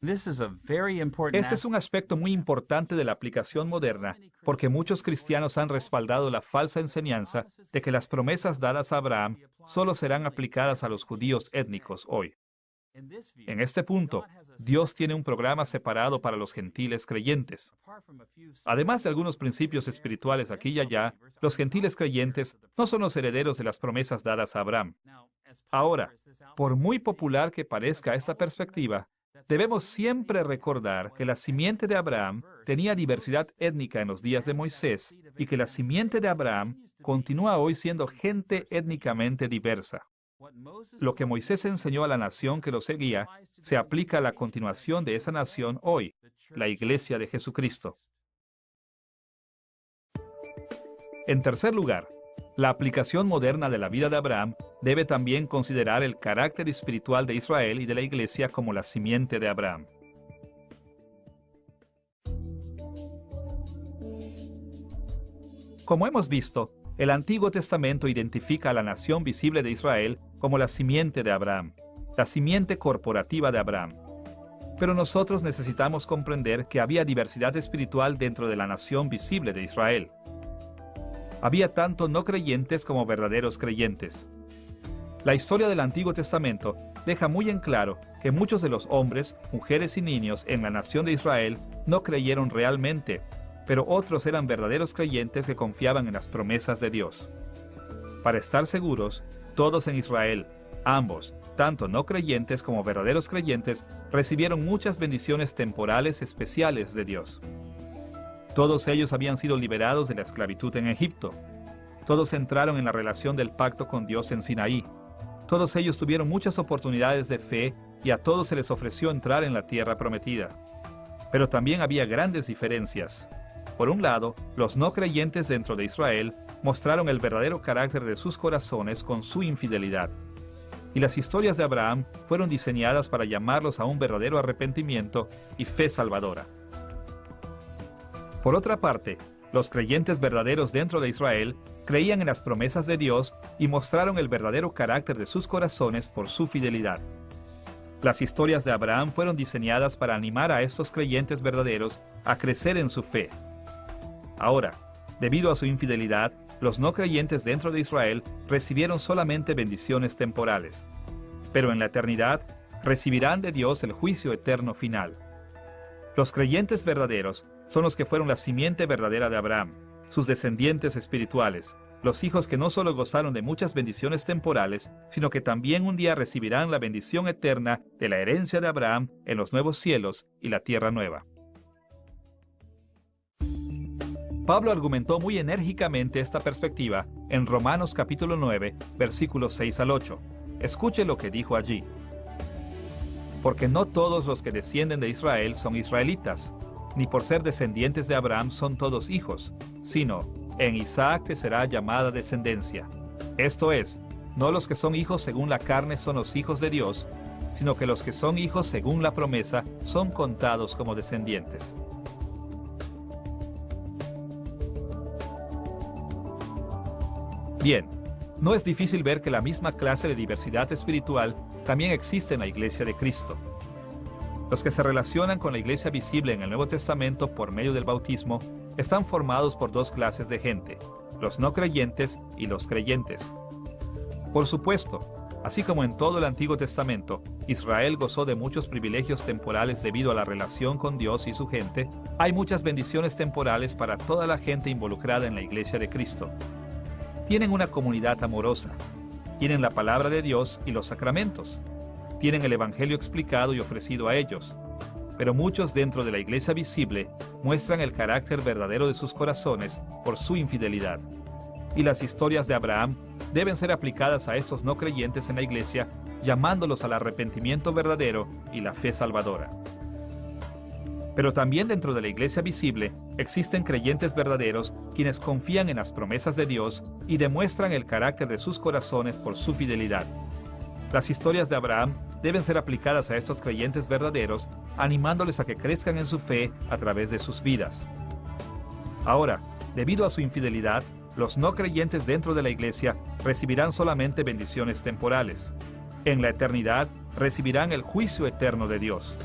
Este es un aspecto muy importante de la aplicación moderna, porque muchos cristianos han respaldado la falsa enseñanza de que las promesas dadas a Abraham solo serán aplicadas a los judíos étnicos hoy. En este punto, Dios tiene un programa separado para los gentiles creyentes. Además de algunos principios espirituales aquí y allá, los gentiles creyentes no son los herederos de las promesas dadas a Abraham. Ahora, por muy popular que parezca esta perspectiva, debemos siempre recordar que la simiente de Abraham tenía diversidad étnica en los días de Moisés y que la simiente de Abraham continúa hoy siendo gente étnicamente diversa. Lo que Moisés enseñó a la nación que lo seguía se aplica a la continuación de esa nación hoy, la Iglesia de Jesucristo. En tercer lugar, la aplicación moderna de la vida de Abraham debe también considerar el carácter espiritual de Israel y de la Iglesia como la simiente de Abraham. Como hemos visto, el Antiguo Testamento identifica a la nación visible de Israel como la simiente de Abraham, la simiente corporativa de Abraham. Pero nosotros necesitamos comprender que había diversidad espiritual dentro de la nación visible de Israel. Había tanto no creyentes como verdaderos creyentes. La historia del Antiguo Testamento deja muy en claro que muchos de los hombres, mujeres y niños en la nación de Israel no creyeron realmente, pero otros eran verdaderos creyentes que confiaban en las promesas de Dios. Para estar seguros, todos en Israel, ambos, tanto no creyentes como verdaderos creyentes, recibieron muchas bendiciones temporales especiales de Dios. Todos ellos habían sido liberados de la esclavitud en Egipto. Todos entraron en la relación del pacto con Dios en Sinaí. Todos ellos tuvieron muchas oportunidades de fe y a todos se les ofreció entrar en la tierra prometida. Pero también había grandes diferencias. Por un lado, los no creyentes dentro de Israel mostraron el verdadero carácter de sus corazones con su infidelidad. Y las historias de Abraham fueron diseñadas para llamarlos a un verdadero arrepentimiento y fe salvadora. Por otra parte, los creyentes verdaderos dentro de Israel creían en las promesas de Dios y mostraron el verdadero carácter de sus corazones por su fidelidad. Las historias de Abraham fueron diseñadas para animar a estos creyentes verdaderos a crecer en su fe. Ahora, debido a su infidelidad, los no creyentes dentro de Israel recibieron solamente bendiciones temporales. Pero en la eternidad, recibirán de Dios el juicio eterno final. Los creyentes verdaderos son los que fueron la simiente verdadera de Abraham, sus descendientes espirituales, los hijos que no solo gozaron de muchas bendiciones temporales, sino que también un día recibirán la bendición eterna de la herencia de Abraham en los nuevos cielos y la tierra nueva. Pablo argumentó muy enérgicamente esta perspectiva en Romanos capítulo 9, versículos 6 al 8. Escuche lo que dijo allí. Porque no todos los que descienden de Israel son israelitas, ni por ser descendientes de Abraham son todos hijos, sino en Isaac te será llamada descendencia. Esto es, no los que son hijos según la carne son los hijos de Dios, sino que los que son hijos según la promesa son contados como descendientes. Bien, no es difícil ver que la misma clase de diversidad espiritual también existe en la Iglesia de Cristo. Los que se relacionan con la Iglesia visible en el Nuevo Testamento por medio del bautismo están formados por dos clases de gente, los no creyentes y los creyentes. Por supuesto, así como en todo el Antiguo Testamento, Israel gozó de muchos privilegios temporales debido a la relación con Dios y su gente, hay muchas bendiciones temporales para toda la gente involucrada en la Iglesia de Cristo. Tienen una comunidad amorosa, tienen la palabra de Dios y los sacramentos, tienen el Evangelio explicado y ofrecido a ellos, pero muchos dentro de la Iglesia visible muestran el carácter verdadero de sus corazones por su infidelidad. Y las historias de Abraham deben ser aplicadas a estos no creyentes en la Iglesia, llamándolos al arrepentimiento verdadero y la fe salvadora. Pero también dentro de la Iglesia visible existen creyentes verdaderos quienes confían en las promesas de Dios y demuestran el carácter de sus corazones por su fidelidad. Las historias de Abraham deben ser aplicadas a estos creyentes verdaderos, animándoles a que crezcan en su fe a través de sus vidas. Ahora, debido a su infidelidad, los no creyentes dentro de la Iglesia recibirán solamente bendiciones temporales. En la eternidad recibirán el juicio eterno de Dios.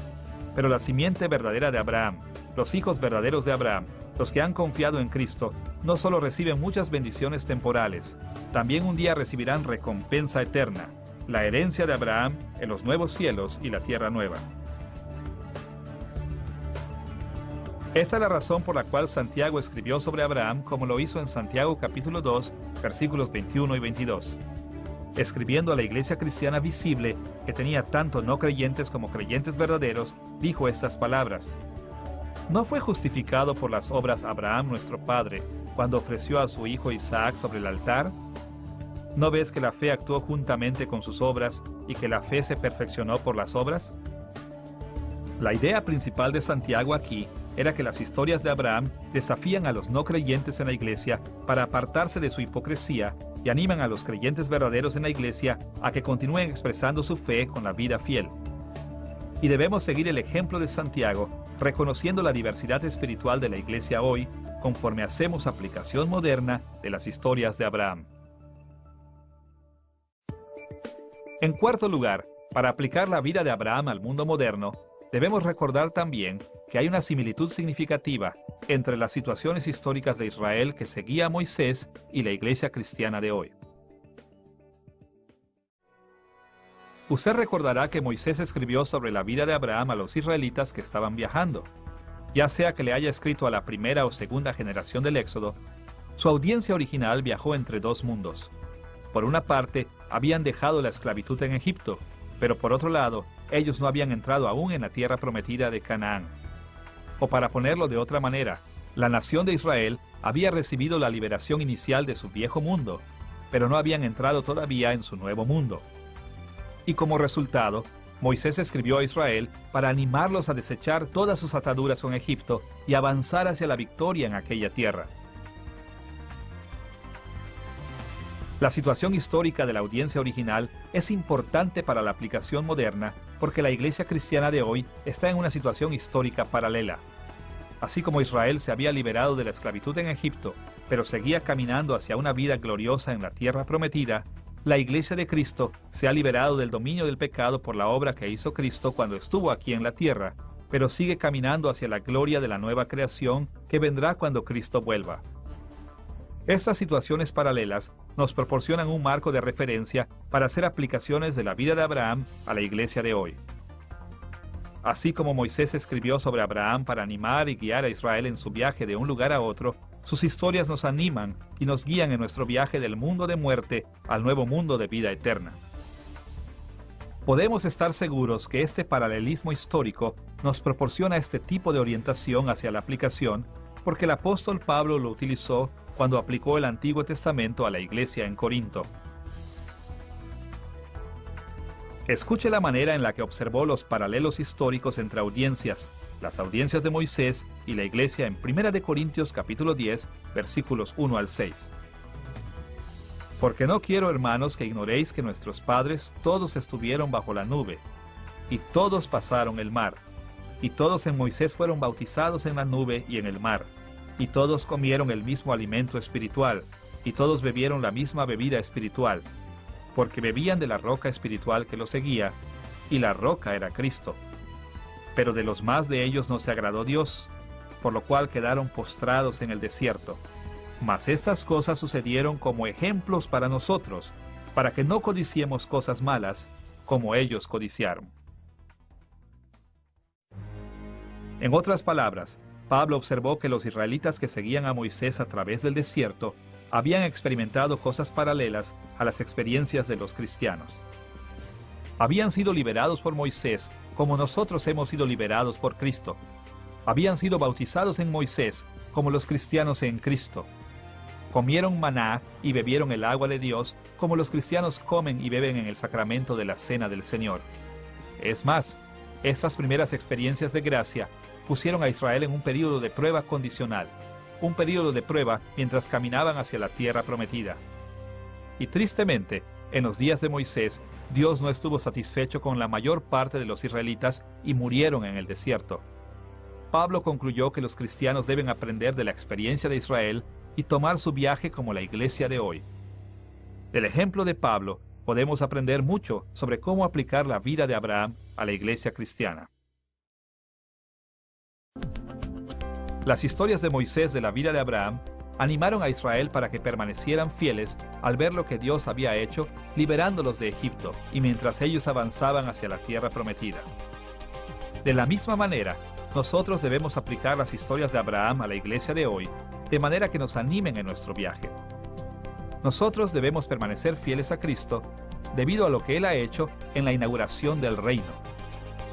Pero la simiente verdadera de Abraham, los hijos verdaderos de Abraham, los que han confiado en Cristo, no solo reciben muchas bendiciones temporales, también un día recibirán recompensa eterna, la herencia de Abraham en los nuevos cielos y la tierra nueva. Esta es la razón por la cual Santiago escribió sobre Abraham como lo hizo en Santiago capítulo 2, versículos 21 y 22. Escribiendo a la iglesia cristiana visible, que tenía tanto no creyentes como creyentes verdaderos, dijo estas palabras. ¿No fue justificado por las obras Abraham nuestro padre, cuando ofreció a su hijo Isaac sobre el altar? ¿No ves que la fe actuó juntamente con sus obras y que la fe se perfeccionó por las obras? La idea principal de Santiago aquí era que las historias de Abraham desafían a los no creyentes en la iglesia para apartarse de su hipocresía y animan a los creyentes verdaderos en la iglesia a que continúen expresando su fe con la vida fiel. Y debemos seguir el ejemplo de Santiago, reconociendo la diversidad espiritual de la iglesia hoy, conforme hacemos aplicación moderna de las historias de Abraham. En cuarto lugar, para aplicar la vida de Abraham al mundo moderno, debemos recordar también que hay una similitud significativa entre las situaciones históricas de Israel que seguía a Moisés y la iglesia cristiana de hoy. Usted recordará que Moisés escribió sobre la vida de Abraham a los israelitas que estaban viajando. Ya sea que le haya escrito a la primera o segunda generación del Éxodo, su audiencia original viajó entre dos mundos. Por una parte, habían dejado la esclavitud en Egipto, pero por otro lado, ellos no habían entrado aún en la tierra prometida de Canaán. O para ponerlo de otra manera, la nación de Israel había recibido la liberación inicial de su viejo mundo, pero no habían entrado todavía en su nuevo mundo. Y como resultado, Moisés escribió a Israel para animarlos a desechar todas sus ataduras con Egipto y avanzar hacia la victoria en aquella tierra. La situación histórica de la audiencia original es importante para la aplicación moderna porque la iglesia cristiana de hoy está en una situación histórica paralela. Así como Israel se había liberado de la esclavitud en Egipto, pero seguía caminando hacia una vida gloriosa en la tierra prometida, la iglesia de Cristo se ha liberado del dominio del pecado por la obra que hizo Cristo cuando estuvo aquí en la tierra, pero sigue caminando hacia la gloria de la nueva creación que vendrá cuando Cristo vuelva. Estas situaciones paralelas nos proporcionan un marco de referencia para hacer aplicaciones de la vida de Abraham a la iglesia de hoy. Así como Moisés escribió sobre Abraham para animar y guiar a Israel en su viaje de un lugar a otro, sus historias nos animan y nos guían en nuestro viaje del mundo de muerte al nuevo mundo de vida eterna. Podemos estar seguros que este paralelismo histórico nos proporciona este tipo de orientación hacia la aplicación porque el apóstol Pablo lo utilizó cuando aplicó el Antiguo Testamento a la iglesia en Corinto. Escuche la manera en la que observó los paralelos históricos entre audiencias, las audiencias de Moisés y la iglesia en 1 Corintios capítulo 10, versículos 1 al 6. Porque no quiero, hermanos, que ignoréis que nuestros padres todos estuvieron bajo la nube, y todos pasaron el mar, y todos en Moisés fueron bautizados en la nube y en el mar, y todos comieron el mismo alimento espiritual, y todos bebieron la misma bebida espiritual, porque bebían de la roca espiritual que los seguía, y la roca era Cristo. Pero de los más de ellos no se agradó Dios, por lo cual quedaron postrados en el desierto. Mas estas cosas sucedieron como ejemplos para nosotros, para que no codiciemos cosas malas, como ellos codiciaron. En otras palabras, Pablo observó que los israelitas que seguían a Moisés a través del desierto habían experimentado cosas paralelas a las experiencias de los cristianos. Habían sido liberados por Moisés como nosotros hemos sido liberados por Cristo. Habían sido bautizados en Moisés como los cristianos en Cristo. Comieron maná y bebieron el agua de Dios como los cristianos comen y beben en el sacramento de la Cena del Señor. Es más, estas primeras experiencias de gracia pusieron a Israel en un período de prueba condicional, un período de prueba mientras caminaban hacia la tierra prometida. Y tristemente, en los días de Moisés, Dios no estuvo satisfecho con la mayor parte de los israelitas y murieron en el desierto. Pablo concluyó que los cristianos deben aprender de la experiencia de Israel y tomar su viaje como la iglesia de hoy. Del ejemplo de Pablo, podemos aprender mucho sobre cómo aplicar la vida de Abraham a la iglesia cristiana. Las historias de Moisés de la vida de Abraham animaron a Israel para que permanecieran fieles al ver lo que Dios había hecho, liberándolos de Egipto y mientras ellos avanzaban hacia la tierra prometida. De la misma manera, nosotros debemos aplicar las historias de Abraham a la iglesia de hoy, de manera que nos animen en nuestro viaje. Nosotros debemos permanecer fieles a Cristo debido a lo que Él ha hecho en la inauguración del reino.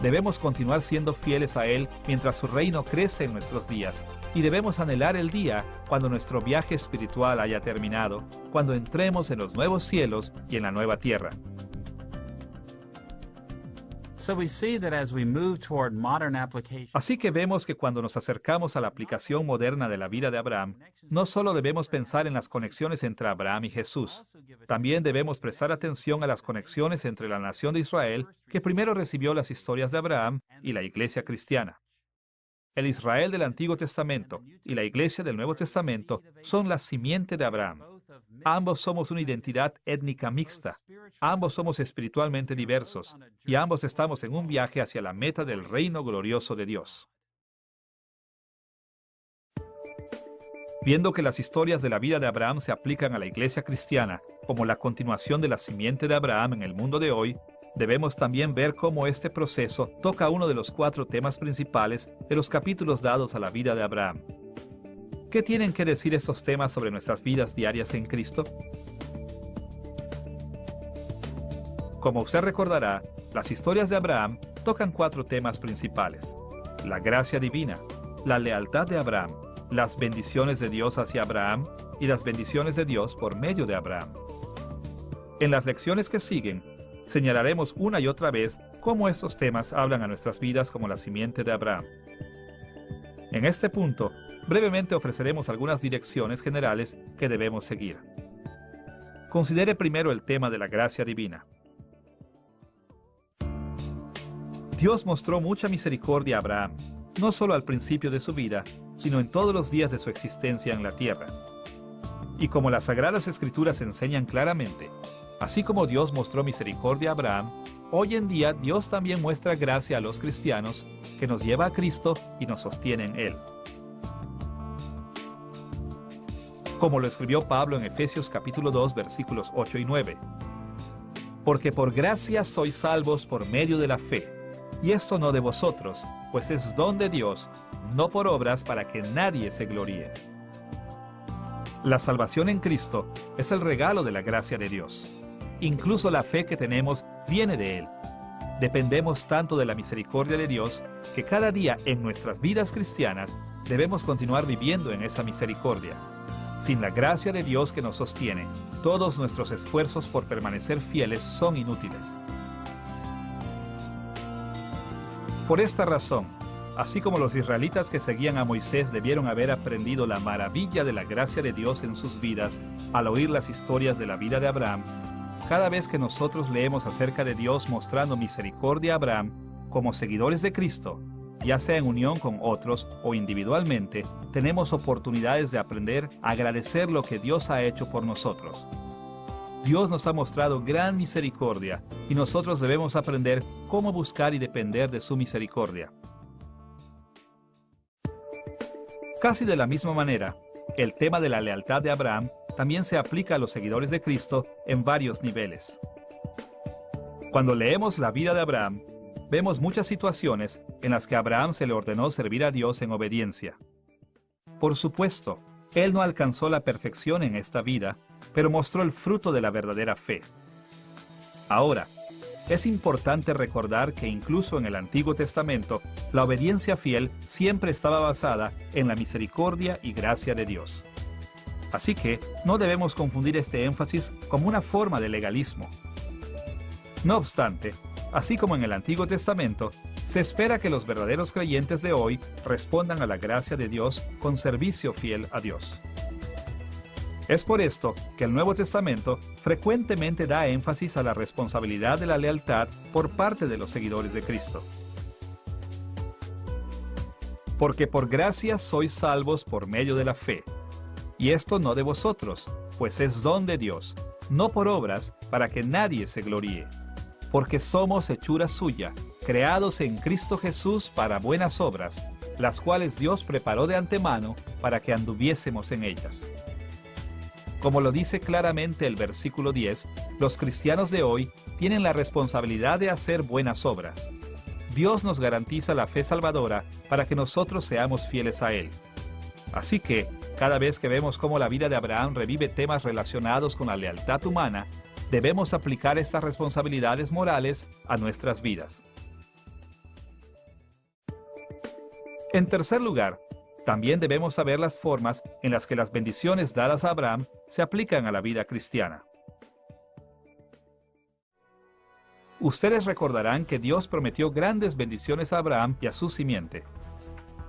Debemos continuar siendo fieles a Él mientras su reino crece en nuestros días, y debemos anhelar el día cuando nuestro viaje espiritual haya terminado, cuando entremos en los nuevos cielos y en la nueva tierra. So we see that as we move toward modern application, Así que vemos que cuando nos acercamos a la aplicación moderna de la vida de Abraham, no solo debemos pensar en las conexiones entre Abraham y Jesús, también debemos prestar atención a las conexiones entre la nación de Israel, que primero recibió las historias de Abraham, y la iglesia cristiana. El Israel del Antiguo Testamento y la iglesia del Nuevo Testamento son la simiente de Abraham. Ambos somos una identidad étnica mixta. Ambos somos espiritualmente diversos y ambos estamos en un viaje hacia la meta del reino glorioso de Dios. Viendo que las historias de la vida de Abraham se aplican a la iglesia cristiana como la continuación de la simiente de Abraham en el mundo de hoy, debemos también ver cómo este proceso toca uno de los 4 temas principales de los capítulos dados a la vida de Abraham. ¿Qué tienen que decir estos temas sobre nuestras vidas diarias en Cristo? Como usted recordará, las historias de Abraham tocan 4 temas principales: la gracia divina, la lealtad de Abraham, las bendiciones de Dios hacia Abraham y las bendiciones de Dios por medio de Abraham. En las lecciones que siguen, señalaremos una y otra vez cómo estos temas hablan a nuestras vidas como la simiente de Abraham. En este punto, brevemente ofreceremos algunas direcciones generales que debemos seguir. Considere primero el tema de la gracia divina. Dios mostró mucha misericordia a Abraham, no solo al principio de su vida, sino en todos los días de su existencia en la tierra. Y como las Sagradas Escrituras enseñan claramente, así como Dios mostró misericordia a Abraham, hoy en día Dios también muestra gracia a los cristianos, que nos lleva a Cristo y nos sostiene en Él. Como lo escribió Pablo en Efesios capítulo 2, versículos 8 y 9. Porque por gracia sois salvos por medio de la fe, y esto no de vosotros, pues es don de Dios, no por obras para que nadie se gloríe. La salvación en Cristo es el regalo de la gracia de Dios. Incluso la fe que tenemos viene de Él. Dependemos tanto de la misericordia de Dios que cada día en nuestras vidas cristianas debemos continuar viviendo en esa misericordia. Sin la gracia de Dios que nos sostiene, todos nuestros esfuerzos por permanecer fieles son inútiles. Por esta razón, así como los israelitas que seguían a Moisés debieron haber aprendido la maravilla de la gracia de Dios en sus vidas al oír las historias de la vida de Abraham, cada vez que nosotros leemos acerca de Dios mostrando misericordia a Abraham, como seguidores de Cristo, ya sea en unión con otros o individualmente, tenemos oportunidades de aprender a agradecer lo que Dios ha hecho por nosotros. Dios nos ha mostrado gran misericordia y nosotros debemos aprender cómo buscar y depender de su misericordia. Casi de la misma manera, el tema de la lealtad de Abraham también se aplica a los seguidores de Cristo en varios niveles. Cuando leemos la vida de Abraham, vemos muchas situaciones en las que a Abraham se le ordenó servir a Dios en obediencia. Por supuesto, él no alcanzó la perfección en esta vida, pero mostró el fruto de la verdadera fe. Ahora, es importante recordar que incluso en el Antiguo Testamento, la obediencia fiel siempre estaba basada en la misericordia y gracia de Dios. Así que no debemos confundir este énfasis como una forma de legalismo. No obstante, así como en el Antiguo Testamento, se espera que los verdaderos creyentes de hoy respondan a la gracia de Dios con servicio fiel a Dios. Es por esto que el Nuevo Testamento frecuentemente da énfasis a la responsabilidad de la lealtad por parte de los seguidores de Cristo. Porque por gracia sois salvos por medio de la fe. Y esto no de vosotros, pues es don de Dios, no por obras, para que nadie se gloríe. Porque somos hechura suya, creados en Cristo Jesús para buenas obras, las cuales Dios preparó de antemano para que anduviésemos en ellas. Como lo dice claramente el versículo 10, los cristianos de hoy tienen la responsabilidad de hacer buenas obras. Dios nos garantiza la fe salvadora para que nosotros seamos fieles a Él. Así que, cada vez que vemos cómo la vida de Abraham revive temas relacionados con la lealtad humana, debemos aplicar estas responsabilidades morales a nuestras vidas. En tercer lugar, También debemos saber las formas en las que las bendiciones dadas a Abraham se aplican a la vida cristiana. Ustedes recordarán que Dios prometió grandes bendiciones a Abraham y a su simiente.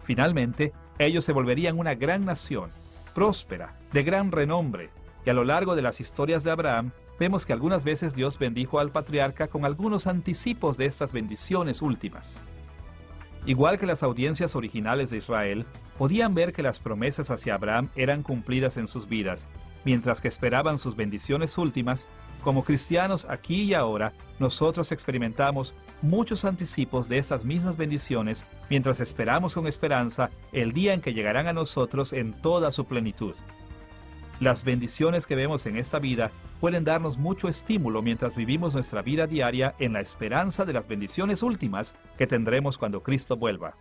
Finalmente, ellos se volverían una gran nación, próspera, de gran renombre, y a lo largo de las historias de Abraham, vemos que algunas veces Dios bendijo al patriarca con algunos anticipos de estas bendiciones últimas. Igual que las audiencias originales de Israel, podían ver que las promesas hacia Abraham eran cumplidas en sus vidas, mientras que esperaban sus bendiciones últimas. Como cristianos aquí y ahora, nosotros experimentamos muchos anticipos de estas mismas bendiciones mientras esperamos con esperanza el día en que llegarán a nosotros en toda su plenitud. Las bendiciones que vemos en esta vida pueden darnos mucho estímulo mientras vivimos nuestra vida diaria en la esperanza de las bendiciones últimas que tendremos cuando Cristo vuelva.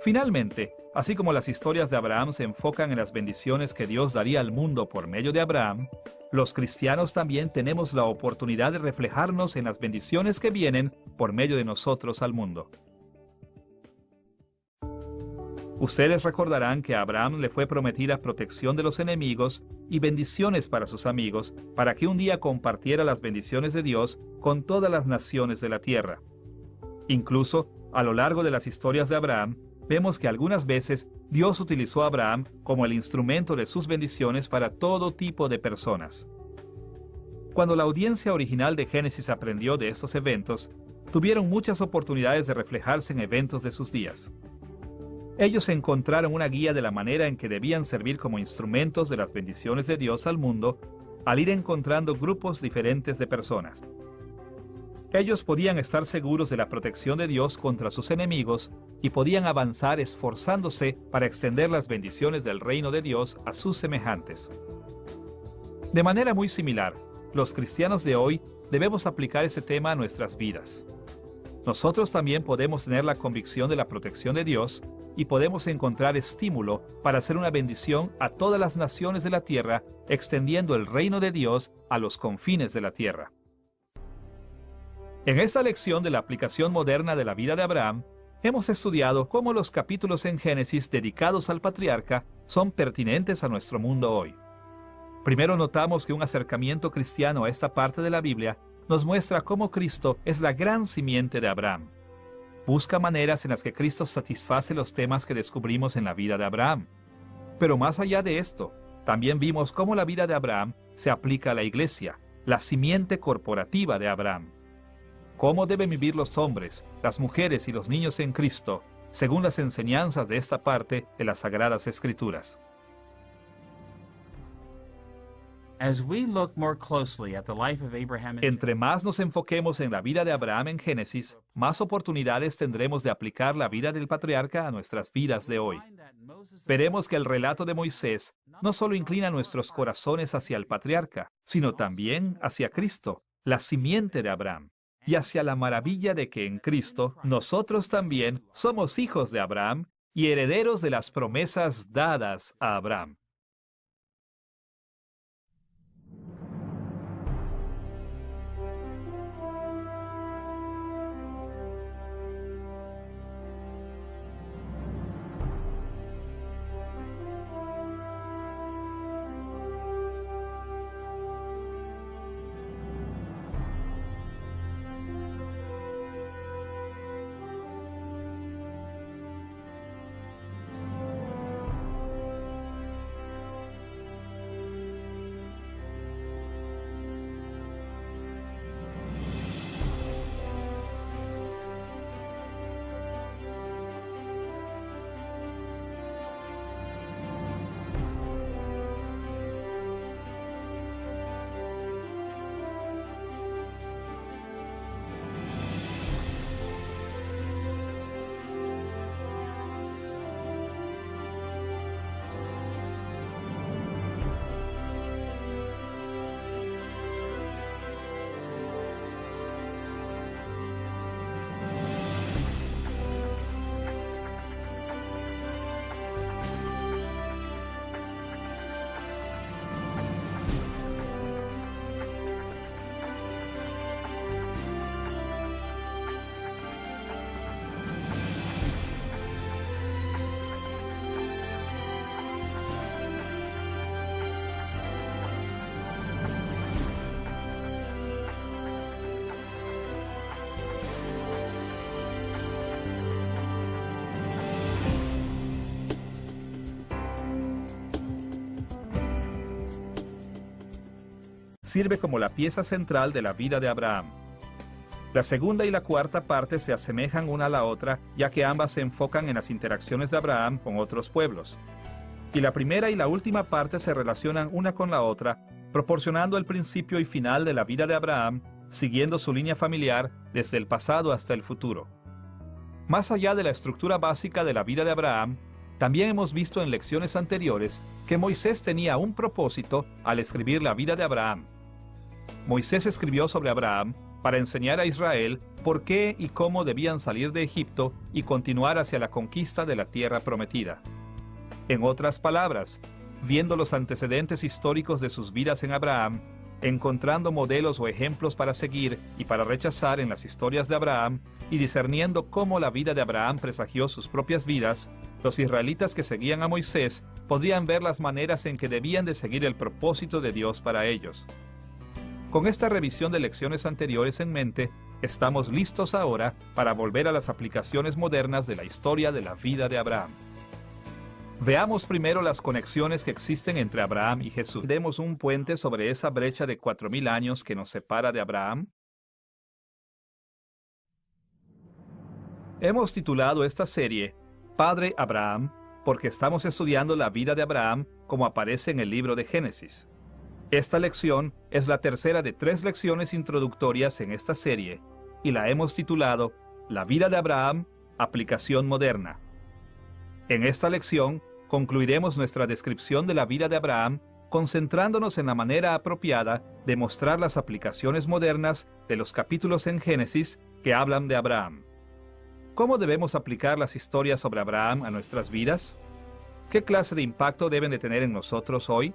Finalmente, así como las historias de Abraham se enfocan en las bendiciones que Dios daría al mundo por medio de Abraham, los cristianos también tenemos la oportunidad de reflejarnos en las bendiciones que vienen por medio de nosotros al mundo. Ustedes recordarán que a Abraham le fue prometida protección de los enemigos y bendiciones para sus amigos, para que un día compartiera las bendiciones de Dios con todas las naciones de la tierra. Incluso, a lo largo de las historias de Abraham, vemos que algunas veces Dios utilizó a Abraham como el instrumento de sus bendiciones para todo tipo de personas. Cuando la audiencia original de Génesis aprendió de estos eventos, tuvieron muchas oportunidades de reflejarse en eventos de sus días. Ellos encontraron una guía de la manera en que debían servir como instrumentos de las bendiciones de Dios al mundo al ir encontrando grupos diferentes de personas. Ellos podían estar seguros de la protección de Dios contra sus enemigos y podían avanzar esforzándose para extender las bendiciones del reino de Dios a sus semejantes. De manera muy similar, los cristianos de hoy debemos aplicar ese tema a nuestras vidas. Nosotros también podemos tener la convicción de la protección de Dios y podemos encontrar estímulo para hacer una bendición a todas las naciones de la tierra, extendiendo el reino de Dios a los confines de la tierra. En esta lección de la aplicación moderna de la vida de Abraham, hemos estudiado cómo los capítulos en Génesis dedicados al patriarca son pertinentes a nuestro mundo hoy. Primero notamos que un acercamiento cristiano a esta parte de la Biblia nos muestra cómo Cristo es la gran simiente de Abraham. Busca maneras en las que Cristo satisface los temas que descubrimos en la vida de Abraham. Pero más allá de esto, también vimos cómo la vida de Abraham se aplica a la iglesia, la simiente corporativa de Abraham. Cómo deben vivir los hombres, las mujeres y los niños en Cristo, según las enseñanzas de esta parte de las Sagradas Escrituras. Entre más nos enfoquemos en la vida de Abraham en Génesis, más oportunidades tendremos de aplicar la vida del patriarca a nuestras vidas de hoy. Veremos que el relato de Moisés no solo inclina nuestros corazones hacia el patriarca, sino también hacia Cristo, la simiente de Abraham, y hacia la maravilla de que en Cristo nosotros también somos hijos de Abraham y herederos de las promesas dadas a Abraham. sirve como la pieza central de la vida de Abraham. La segunda y la cuarta parte se asemejan una a la otra, ya que ambas se enfocan en las interacciones de Abraham con otros pueblos. Y la primera y la última parte se relacionan una con la otra, proporcionando el principio y final de la vida de Abraham, siguiendo su línea familiar desde el pasado hasta el futuro. Más allá de la estructura básica de la vida de Abraham, también hemos visto en lecciones anteriores que Moisés tenía un propósito al escribir la vida de Abraham. Moisés escribió sobre Abraham para enseñar a Israel por qué y cómo debían salir de Egipto y continuar hacia la conquista de la tierra prometida. En otras palabras, viendo los antecedentes históricos de sus vidas en Abraham, encontrando modelos o ejemplos para seguir y para rechazar en las historias de Abraham, y discerniendo cómo la vida de Abraham presagió sus propias vidas, los israelitas que seguían a Moisés podrían ver las maneras en que debían de seguir el propósito de Dios para ellos. Con esta revisión de lecciones anteriores en mente, estamos listos ahora para volver a las aplicaciones modernas de la historia de la vida de Abraham. Veamos primero las conexiones que existen entre Abraham y Jesús. Demos un puente sobre esa brecha de 4000 años que nos separa de Abraham. Hemos titulado esta serie Padre Abraham porque estamos estudiando la vida de Abraham como aparece en el libro de Génesis. Esta lección es la tercera de 3 lecciones introductorias en esta serie y la hemos titulado La vida de Abraham, aplicación moderna. En esta lección concluiremos nuestra descripción de la vida de Abraham concentrándonos en la manera apropiada de mostrar las aplicaciones modernas de los capítulos en Génesis que hablan de Abraham. ¿Cómo debemos aplicar las historias sobre Abraham a nuestras vidas? ¿Qué clase de impacto deben de tener en nosotros hoy?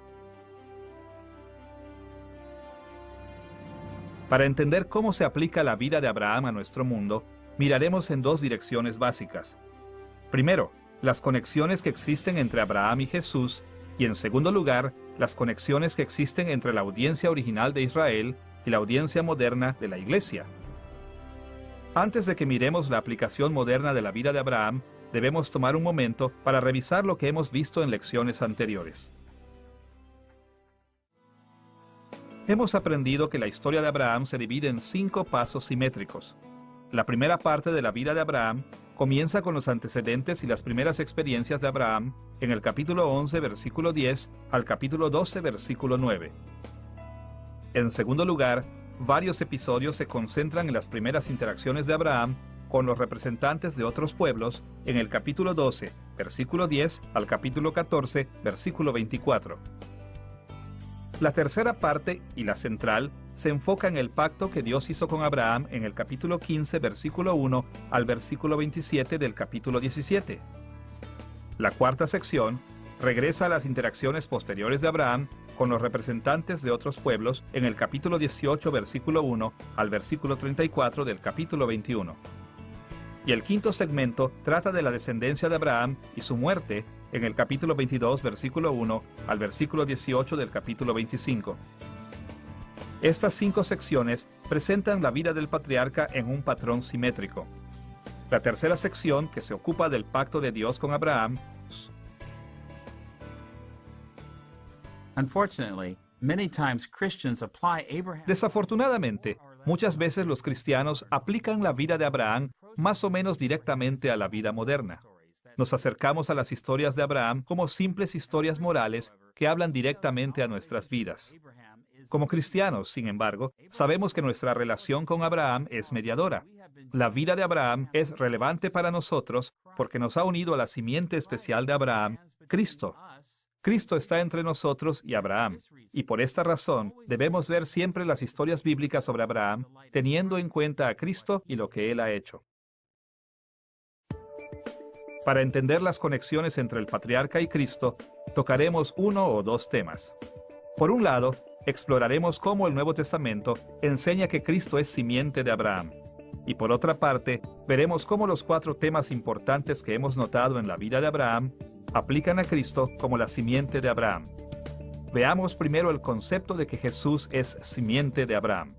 Para entender cómo se aplica la vida de Abraham a nuestro mundo, miraremos en 2 direcciones básicas. Primero, las conexiones que existen entre Abraham y Jesús, y en segundo lugar, las conexiones que existen entre la audiencia original de Israel y la audiencia moderna de la Iglesia. Antes de que miremos la aplicación moderna de la vida de Abraham, debemos tomar un momento para revisar lo que hemos visto en lecciones anteriores. Hemos aprendido que la historia de Abraham se divide en 5 pasos simétricos. La primera parte de la vida de Abraham comienza con los antecedentes y las primeras experiencias de Abraham en el capítulo 11, versículo 10, al capítulo 12, versículo 9. En segundo lugar, varios episodios se concentran en las primeras interacciones de Abraham con los representantes de otros pueblos en el capítulo 12, versículo 10, al capítulo 14, versículo 24. La tercera parte, y la central, se enfoca en el pacto que Dios hizo con Abraham en el capítulo 15, versículo 1 al versículo 27 del capítulo 17. La cuarta sección regresa a las interacciones posteriores de Abraham con los representantes de otros pueblos en el capítulo 18, versículo 1 al versículo 34 del capítulo 21. Y el quinto segmento trata de la descendencia de Abraham y su muerte en el capítulo 22, versículo 1 al versículo 18 del capítulo 25. Estas 5 secciones presentan la vida del patriarca en un patrón simétrico. La tercera sección, que se ocupa del pacto de Dios con Abraham, Desafortunadamente, muchas veces los cristianos aplican la vida de Abraham más o menos directamente a la vida moderna. Nos acercamos a las historias de Abraham como simples historias morales que hablan directamente a nuestras vidas. Como cristianos, sin embargo, sabemos que nuestra relación con Abraham es mediadora. La vida de Abraham es relevante para nosotros porque nos ha unido a la simiente especial de Abraham, Cristo. Cristo está entre nosotros y Abraham, y por esta razón debemos ver siempre las historias bíblicas sobre Abraham, teniendo en cuenta a Cristo y lo que Él ha hecho. Para entender las conexiones entre el patriarca y Cristo, tocaremos 1 o 2 temas. Por un lado, exploraremos cómo el Nuevo Testamento enseña que Cristo es simiente de Abraham. Y por otra parte, veremos cómo los 4 temas importantes que hemos notado en la vida de Abraham aplican a Cristo como la simiente de Abraham. Veamos primero el concepto de que Jesús es simiente de Abraham.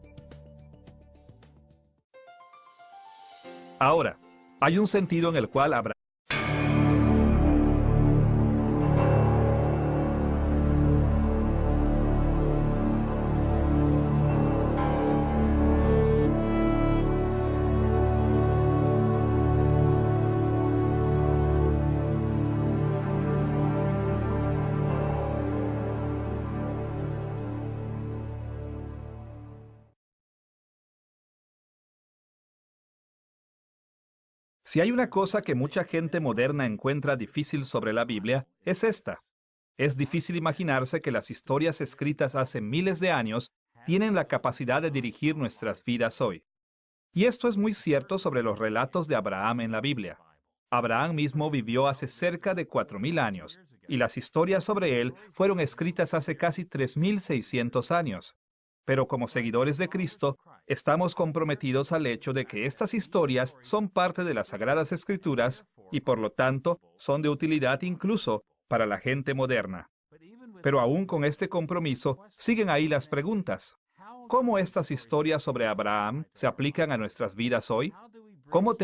Ahora, hay un sentido en el cual Abraham Si hay una cosa que mucha gente moderna encuentra difícil sobre la Biblia, es esta. Es difícil imaginarse que las historias escritas hace miles de años tienen la capacidad de dirigir nuestras vidas hoy. Y esto es muy cierto sobre los relatos de Abraham en la Biblia. Abraham mismo vivió hace cerca de 4.000 años, y las historias sobre él fueron escritas hace casi 3.600 años. Pero como seguidores de Cristo, estamos comprometidos al hecho de que estas historias son parte de las Sagradas Escrituras y por lo tanto son de utilidad incluso para la gente moderna. Pero aún con este compromiso, siguen ahí las preguntas. ¿Cómo estas historias sobre Abraham se aplican a nuestras vidas hoy? ¿Cómo